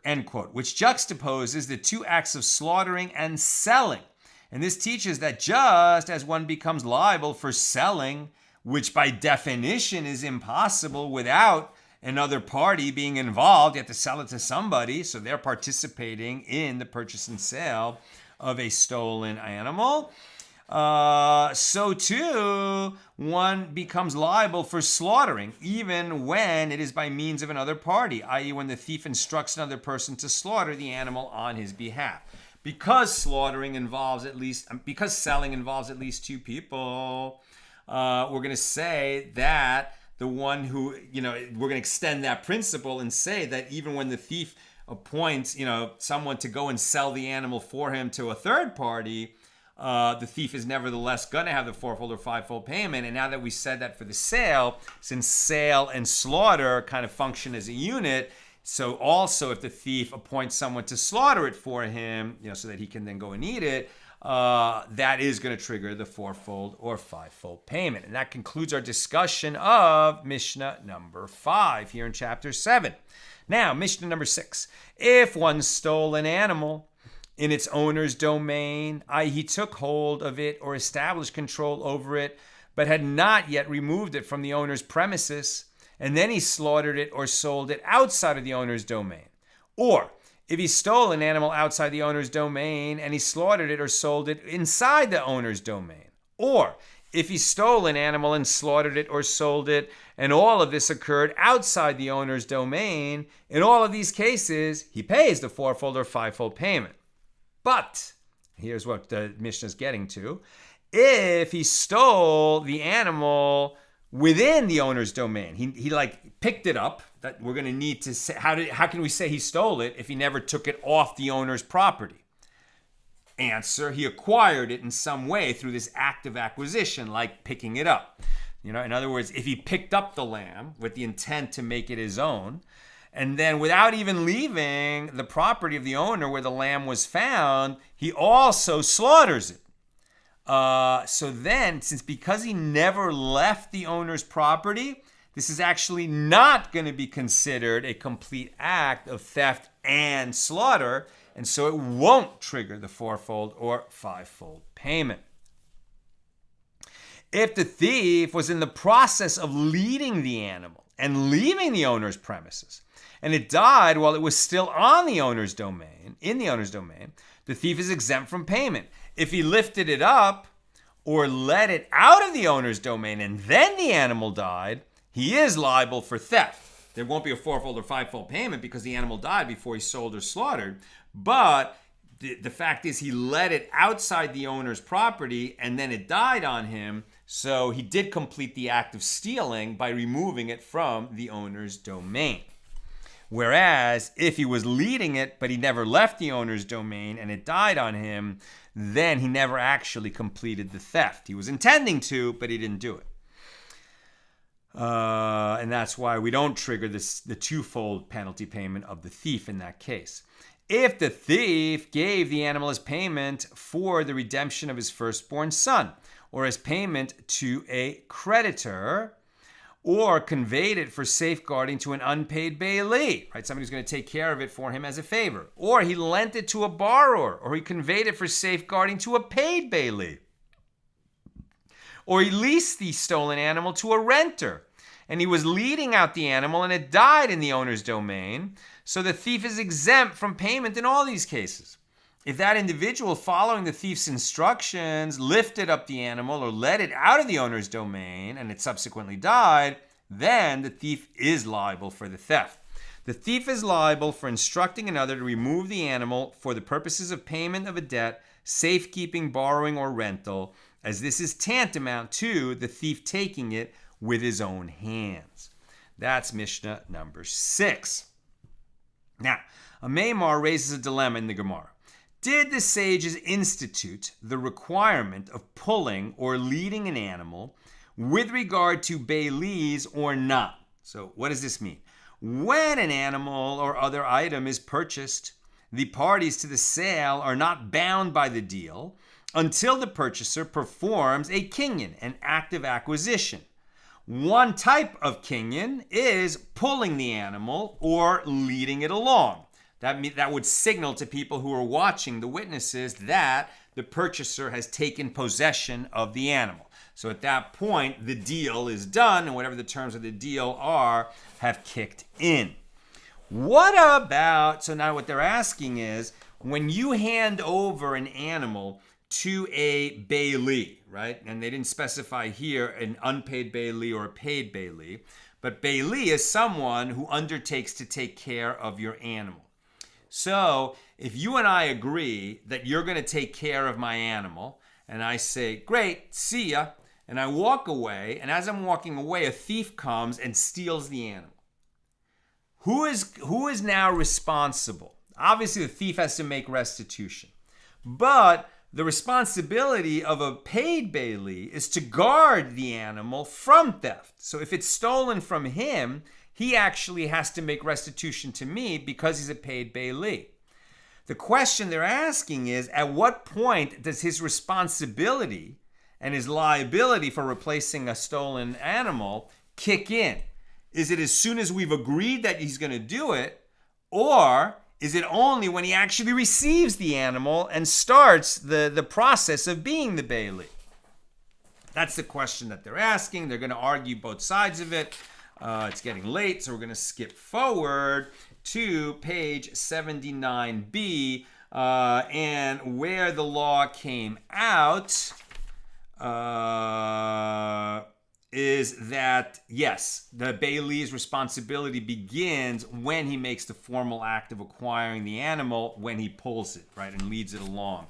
end quote, which juxtaposes the two acts of slaughtering and selling. And this teaches that just as one becomes liable for selling, which by definition is impossible without another party being involved, you have to sell it to somebody, so they're participating in the purchase and sale of a stolen animal. So too, one becomes liable for slaughtering, even when it is by means of another party, i.e. when the thief instructs another person to slaughter the animal on his behalf. Because selling involves at least two people, we're going to say that the one who, we're going to extend that principle and say that even when the thief appoints, someone to go and sell the animal for him to a third party, the thief is nevertheless going to have the fourfold or fivefold payment. And now that we said that for the sale, since sale and slaughter kind of function as a unit, so also if the thief appoints someone to slaughter it for him, so that he can then go and eat it, that is going to trigger the fourfold or fivefold payment. And that concludes our discussion of Mishnah number 5 here in chapter 7. Now, Mishnah number 6. If one stole an animal in its owner's domain, i.e. he took hold of it or established control over it, but had not yet removed it from the owner's premises, and then he slaughtered it or sold it outside of the owner's domain. Or if he stole an animal outside the owner's domain and he slaughtered it or sold it inside the owner's domain. Or if he stole an animal and slaughtered it or sold it, and all of this occurred outside the owner's domain, in all of these cases, he pays the fourfold or fivefold payment. But here's what the Mishnah is getting to. If he stole the animal within the owner's domain, he picked it up, that we're going to need to say, how can we say he stole it if he never took it off the owner's property? Answer, he acquired it in some way through this act of acquisition, like picking it up. In other words, if he picked up the lamb with the intent to make it his own, and then without even leaving the property of the owner where the lamb was found, he also slaughters it. So then, because he never left the owner's property, this is actually not going to be considered a complete act of theft and slaughter, and so it won't trigger the fourfold or fivefold payment. If the thief was in the process of leading the animal and leaving the owner's premises, and it died while it was still on the owner's domain, the thief is exempt from payment. If he lifted it up or let it out of the owner's domain and then the animal died, he is liable for theft. There won't be a fourfold or fivefold payment because the animal died before he sold or slaughtered. But the fact is he let it outside the owner's property and then it died on him. So he did complete the act of stealing by removing it from the owner's domain. Whereas if he was leading it, but he never left the owner's domain and it died on him, then he never actually completed the theft. He was intending to, but he didn't do it. And that's why we don't trigger the twofold penalty payment of the thief in that case. If the thief gave the animal as payment for the redemption of his firstborn son, or as payment to a creditor, or conveyed it for safeguarding to an unpaid bailee, right? Somebody who's going to take care of it for him as a favor. Or he lent it to a borrower, or he conveyed it for safeguarding to a paid bailee. Or he leased the stolen animal to a renter, and he was leading out the animal and it died in the owner's domain, so the thief is exempt from payment in all these cases. If that individual, following the thief's instructions, lifted up the animal or let it out of the owner's domain and it subsequently died, then the thief is liable for the theft. The thief is liable for instructing another to remove the animal for the purposes of payment of a debt, safekeeping, borrowing, or rental, as this is tantamount to the thief taking it with his own hands. That's Mishnah number 6. Now, a Maimar raises a dilemma in the Gemara. Did the sages institute the requirement of pulling or leading an animal with regard to bailees or not? So what does this mean? When an animal or other item is purchased, the parties to the sale are not bound by the deal until the purchaser performs a kinyan, an act of acquisition. One type of kinyan is pulling the animal or leading it along. That would signal to people who are watching, the witnesses, that the purchaser has taken possession of the animal. So at that point, the deal is done, and whatever the terms of the deal are, have kicked in. What about, so now what they're asking is, when you hand over an animal to a bailee, right? And they didn't specify here an unpaid bailee or a paid bailee, but bailee is someone who undertakes to take care of your animal. So if you and I agree that you're going to take care of my animal, and I say, great, see ya, and I walk away, and as I'm walking away, a thief comes and steals the animal. Who is now responsible? Obviously, the thief has to make restitution. But the responsibility of a paid bailee is to guard the animal from theft. So if it's stolen from him, he actually has to make restitution to me because he's a paid bailee. The question they're asking is, at what point does his responsibility and his liability for replacing a stolen animal kick in? Is it as soon as we've agreed that he's going to do it, or is it only when he actually receives the animal and starts the process of being the bailee? That's the question that they're asking. They're going to argue both sides of it. It's getting late, so we're going to skip forward to page 79b, and where the law came out is that, yes, the bailee's responsibility begins when he makes the formal act of acquiring the animal, when he pulls it, right, and leads it along.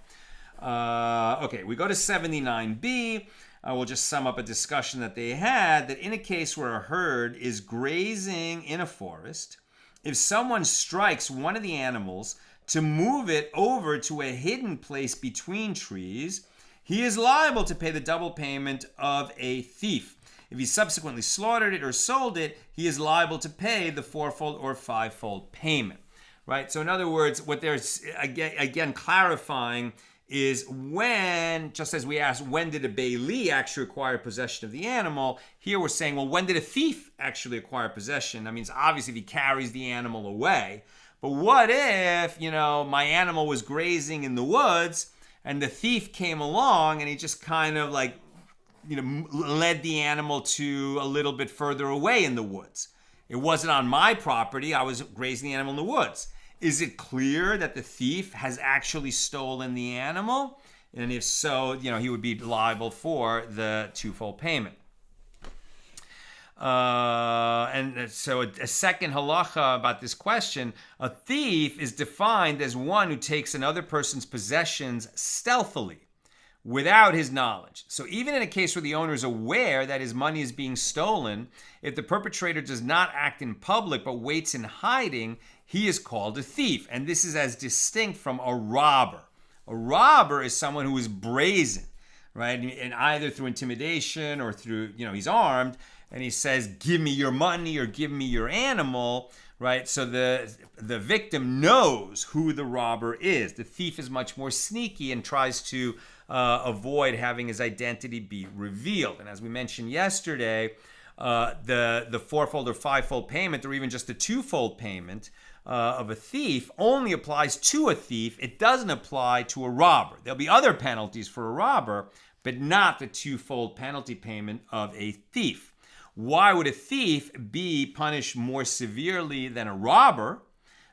Okay, we go to 79b. We'll just sum up a discussion that they had, that in a case where a herd is grazing in a forest, if someone strikes one of the animals to move it over to a hidden place between trees, he is liable to pay the double payment of a thief. If he subsequently slaughtered it or sold it, he is liable to pay the fourfold or fivefold payment, right? So in other words, what they're again clarifying is when, just as we asked, when did a bailee actually acquire possession of the animal? Here we're saying, well, when did a thief actually acquire possession? That means obviously if he carries the animal away. But what if, my animal was grazing in the woods and the thief came along and he just kind of led the animal to a little bit further away in the woods. It wasn't on my property. I was grazing the animal in the woods. Is it clear that the thief has actually stolen the animal? And if so, he would be liable for the twofold payment. And so a second halacha about this question, a thief is defined as one who takes another person's possessions stealthily, without his knowledge. So even in a case where the owner is aware that his money is being stolen, if the perpetrator does not act in public but waits in hiding, he is called a thief. And this is as distinct from a robber. A robber is someone who is brazen, right? And either through intimidation or through, he's armed, and he says, give me your money or give me your animal, right? So the victim knows who the robber is. The thief is much more sneaky and tries to avoid having his identity be revealed. And as we mentioned yesterday, the fourfold or fivefold payment, or even just the twofold payment of a thief, only applies to a thief. It doesn't apply to a robber. There'll be other penalties for a robber, but not the twofold penalty payment of a thief. Why would a thief be punished more severely than a robber?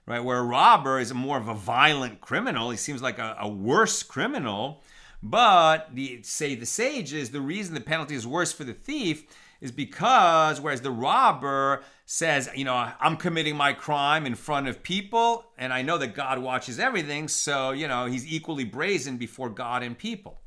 Right, where a robber is more of a violent criminal. He seems like a worse criminal. But the sages, the reason the penalty is worse for the thief is because, whereas the robber says, I'm committing my crime in front of people, and I know that God watches everything, so, he's equally brazen before God and people.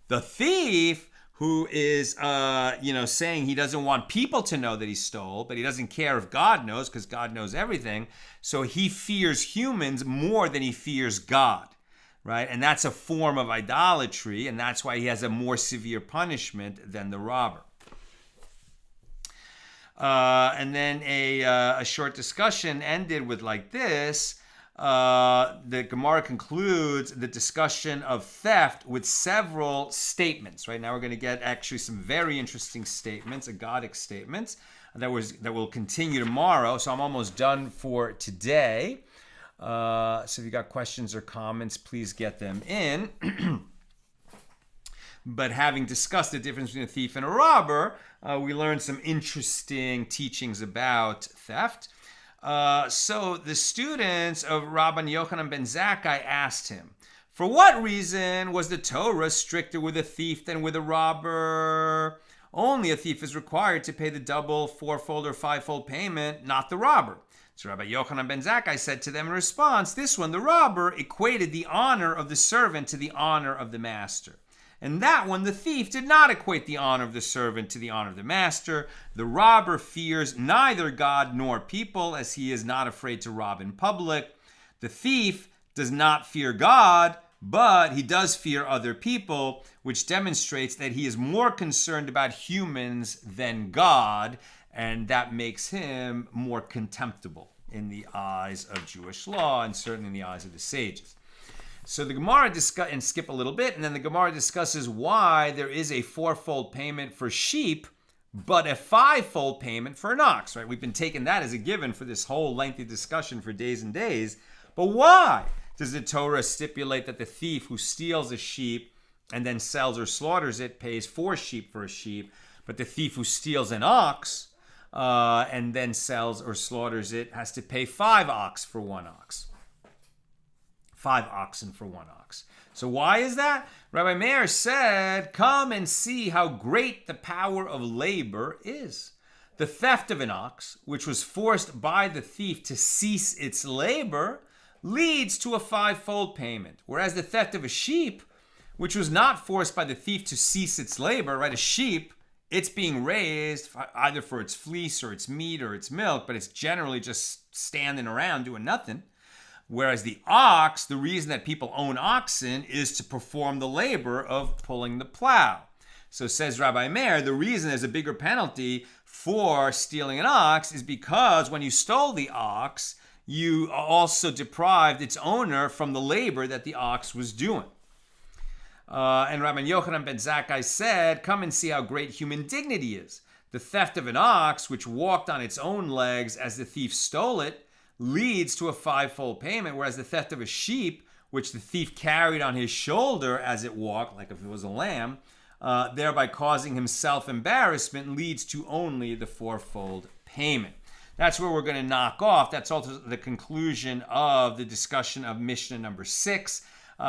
The thief, who is, saying he doesn't want people to know that he stole, but he doesn't care if God knows, because God knows everything, so he fears humans more than he fears God. Right? And that's a form of idolatry, and that's why he has a more severe punishment than the robber. And then a short discussion ended with like this. The Gemara concludes the discussion of theft with several statements. Right now we're going to get actually some very interesting statements, agadic statements, that will continue tomorrow. So I'm almost done for today. So if you got questions or comments, please get them in. But having discussed the difference between a thief and a robber, we learned some interesting teachings about theft. So the students of Rabban Yochanan ben Zakkai asked him, for what reason was the Torah stricter with a thief than with a robber? Only a thief is required to pay the double, fourfold, or fivefold payment, not the robber. So Rabbi Yochanan ben Zakkai said to them in response, this one, the robber, equated the honor of the servant to the honor of the master. And that one, the thief, did not equate the honor of the servant to the honor of the master. The robber fears neither God nor people, as he is not afraid to rob in public. The thief does not fear God, but he does fear other people, which demonstrates that he is more concerned about humans than God, and that makes him more contemptible in the eyes of Jewish law and certainly in the eyes of the sages. So the Gemara and skip a little bit, and then the Gemara discusses why there is a fourfold payment for sheep, but a fivefold payment for an ox. Right? We've been taking that as a given for this whole lengthy discussion for days and days. But why does the Torah stipulate that the thief who steals a sheep and then sells or slaughters it pays 4 sheep for a sheep, but the thief who steals an ox and then sells or slaughters it has to pay 5 ox for 1 ox? 5 oxen for 1 ox. So why is that? Rabbi Meir said, come and see how great the power of labor is. The theft of an ox, which was forced by the thief to cease its labor, leads to a fivefold payment. Whereas the theft of a sheep, which was not forced by the thief to cease its labor, right? A sheep, it's being raised either for its fleece or its meat or its milk, but it's generally just standing around doing nothing. Whereas the ox, the reason that people own oxen is to perform the labor of pulling the plow. So says Rabbi Meir, the reason there's a bigger penalty for stealing an ox is because when you stole the ox, you also deprived its owner from the labor that the ox was doing. And Rabbi Yochanan ben Zakkai said, come and see how great human dignity is. The theft of an ox, which walked on its own legs as the thief stole it, leads to a fivefold payment, whereas the theft of a sheep, which the thief carried on his shoulder as it walked, like if it was a lamb, thereby causing himself embarrassment, leads to only the fourfold payment. That's where we're going to knock off. That's also the conclusion of the discussion of Mishnah number 6.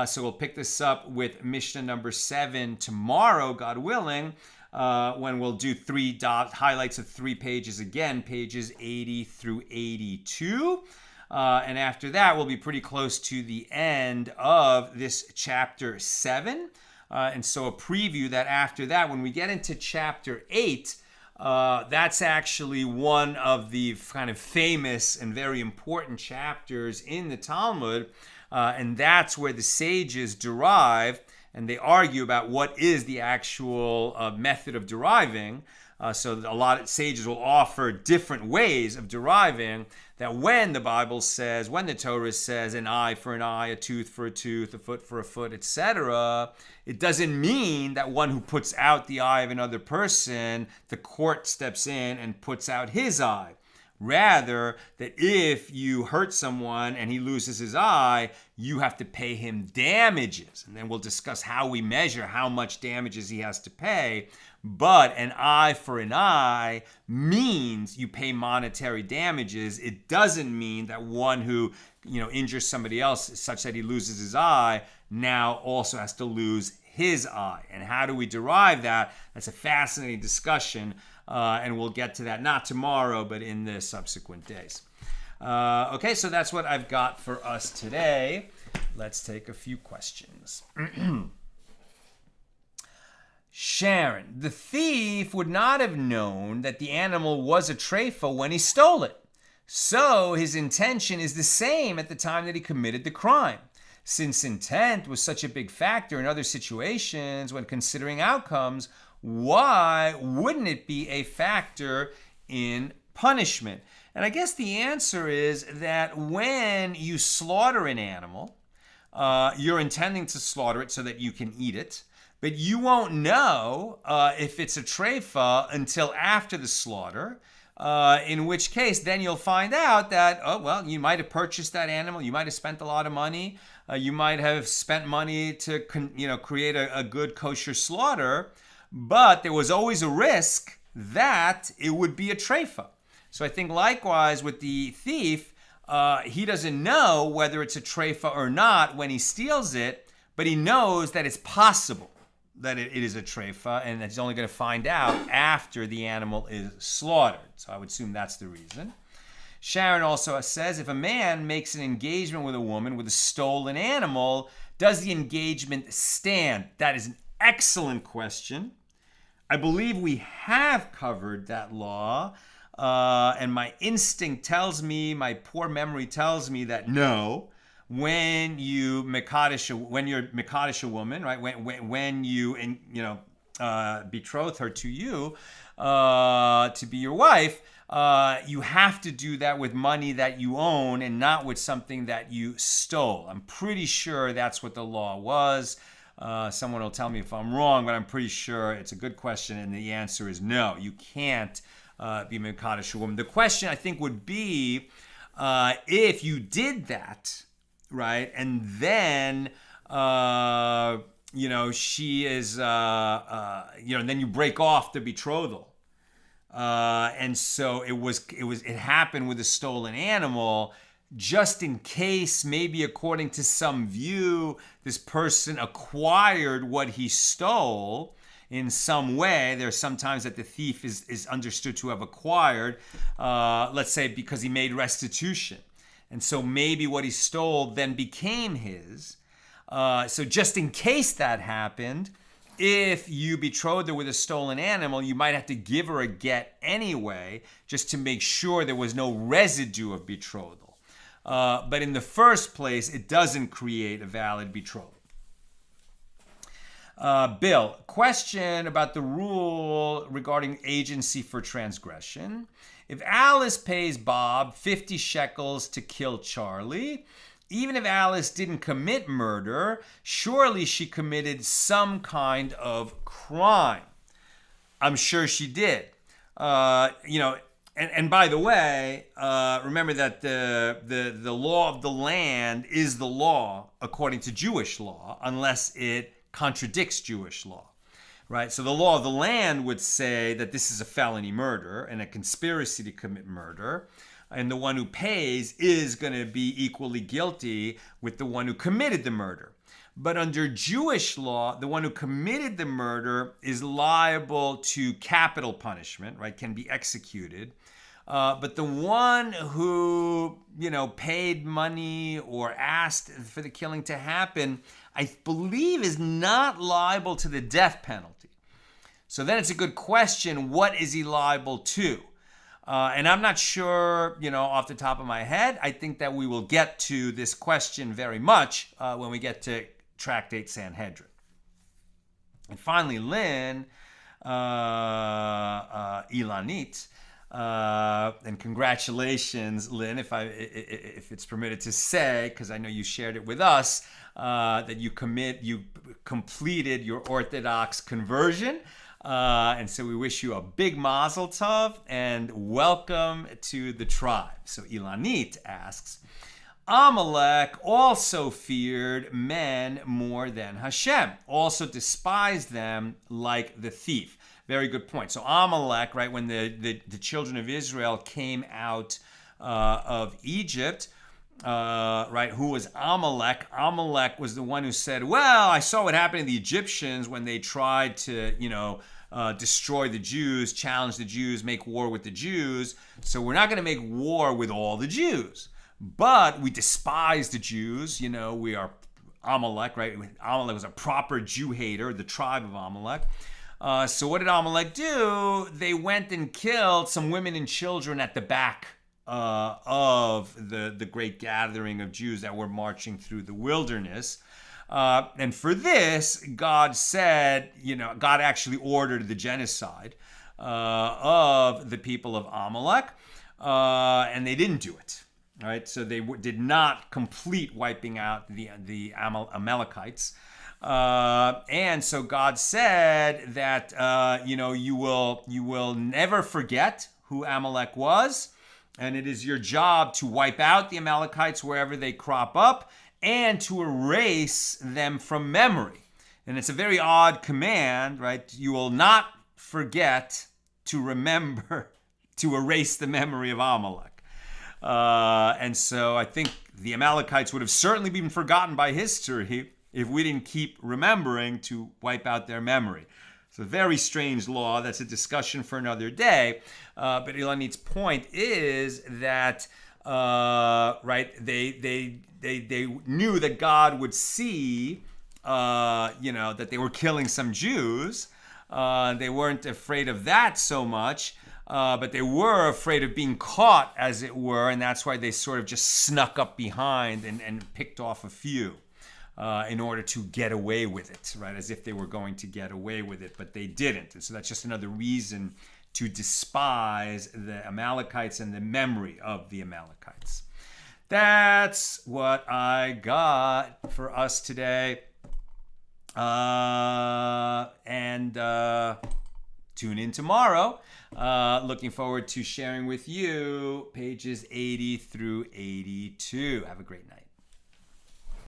So we'll pick this up with Mishnah number 7 tomorrow, God willing, when we'll do highlights of 3 pages again, pages 80 through 82. And after that, we'll be pretty close to the end of this chapter 7. And so a preview that after that, when we get into chapter 8, that's actually one of the kind of famous and very important chapters in the Talmud. And that's where the sages derive, and they argue about what is the actual method of deriving. So a lot of sages will offer different ways of deriving, that when the Bible says, when the Torah says an eye for an eye, a tooth for a tooth, a foot for a foot, etc., it doesn't mean that one who puts out the eye of another person, the court steps in and puts out his eye. Rather, that if you hurt someone and he loses his eye, you have to pay him damages. And then we'll discuss how we measure how much damages he has to pay. But an eye for an eye means you pay monetary damages. It doesn't mean that one who, injures somebody else such that he loses his eye now also has to lose his eye. And how do we derive that? That's a fascinating discussion. And we'll get to that not tomorrow, but in the subsequent days. Okay, so that's what I've got for us today. Let's take a few questions. Sharon, the thief would not have known that the animal was a treifa when he stole it. So his intention is the same at the time that he committed the crime. Since intent was such a big factor in other situations when considering outcomes, why wouldn't it be a factor in punishment? And I guess the answer is that when you slaughter an animal, you're intending to slaughter it so that you can eat it, but you won't know if it's a treifa until after the slaughter, in which case then you'll find out that, oh, well, you might have purchased that animal, you might have spent a lot of money, you might have spent money to create a good kosher slaughter, but there was always a risk that it would be a treifa. So I think likewise with the thief, he doesn't know whether it's a treifa or not when he steals it, but he knows that it's possible that it is a treifa, and that he's only going to find out after the animal is slaughtered. So I would assume that's the reason. Sharon also says, if a man makes an engagement with a woman with a stolen animal, does the engagement stand? That is an excellent question. I believe we have covered that law. And my instinct tells me, my poor memory tells me that no, when you're mekadesh a woman, right? When you betroth her to you to be your wife, you have to do that with money that you own and not with something that you stole. I'm pretty sure that's what the law was. Someone will tell me if I'm wrong, but I'm pretty sure it's a good question, and the answer is no. You can't be mekadesh a woman. The question, I think, would be if you did that, right, and then she is then you break off the betrothal, and so it happened with a stolen animal. Just in case, maybe according to some view, this person acquired what he stole in some way. There's sometimes that the thief is understood to have acquired, let's say because he made restitution. And so maybe what he stole then became his. So just in case that happened, if you betrothed her with a stolen animal, you might have to give her a get anyway, just to make sure there was no residue of betrothal. But in the first place, it doesn't create a valid betrothal. Bill, question about the rule regarding agency for transgression. If Alice pays Bob 50 shekels to kill Charlie, even if Alice didn't commit murder, surely she committed some kind of crime. I'm sure she did. And by the way, remember that the law of the land is the law according to Jewish law, unless it contradicts Jewish law, right? So the law of the land would say that this is a felony murder and a conspiracy to commit murder, and the one who pays is going to be equally guilty with the one who committed the murder. But under Jewish law, the one who committed the murder is liable to capital punishment, right? Can be executed. But the one who, paid money or asked for the killing to happen, I believe is not liable to the death penalty. So then it's a good question, what is he liable to? And I'm not sure, off the top of my head. I think that we will get to this question very much when we get to Tractate Sanhedrin. And finally, Lynn, Ilanit, and congratulations, Lynn, if it's permitted to say, because I know you shared it with us, that you completed your Orthodox conversion. And so we wish you a big mazel tov and welcome to the tribe. So Ilanit asks, Amalek also feared men more than Hashem, also despised them like the thief. Very good point. So Amalek, right, when the children of Israel came out of Egypt, right, who was Amalek? Amalek was the one who said, well, I saw what happened to the Egyptians when they tried to, destroy the Jews, challenge the Jews, make war with the Jews. So we're not going to make war with all the Jews. But we despise the Jews. We are Amalek, right? Amalek was a proper Jew hater, the tribe of Amalek. So what did Amalek do? They went and killed some women and children at the back of the great gathering of Jews that were marching through the wilderness. And for this, God said, God actually ordered the genocide. of the people of Amalek, and they didn't do it. All right, so they did not complete wiping out the Amalekites. And so God said that you will never forget who Amalek was, and it is your job to wipe out the Amalekites wherever they crop up and to erase them from memory. And it's a very odd command, right? You will not forget to remember to erase the memory of Amalek. And so I think the Amalekites would have certainly been forgotten by history if we didn't keep remembering to wipe out their memory. It's a very strange law. That's a discussion for another day. But Ilanit's point is that they knew that God would see that they were killing some Jews. They weren't afraid of that so much. But they were afraid of being caught, as it were, and that's why they sort of just snuck up behind and picked off a few in order to get away with it, right? As if they were going to get away with it, but they didn't. And so that's just another reason to despise the Amalekites and the memory of the Amalekites. That's what I got for us today. Tune in tomorrow. Looking forward to sharing with you pages 80 through 82. Have a great night.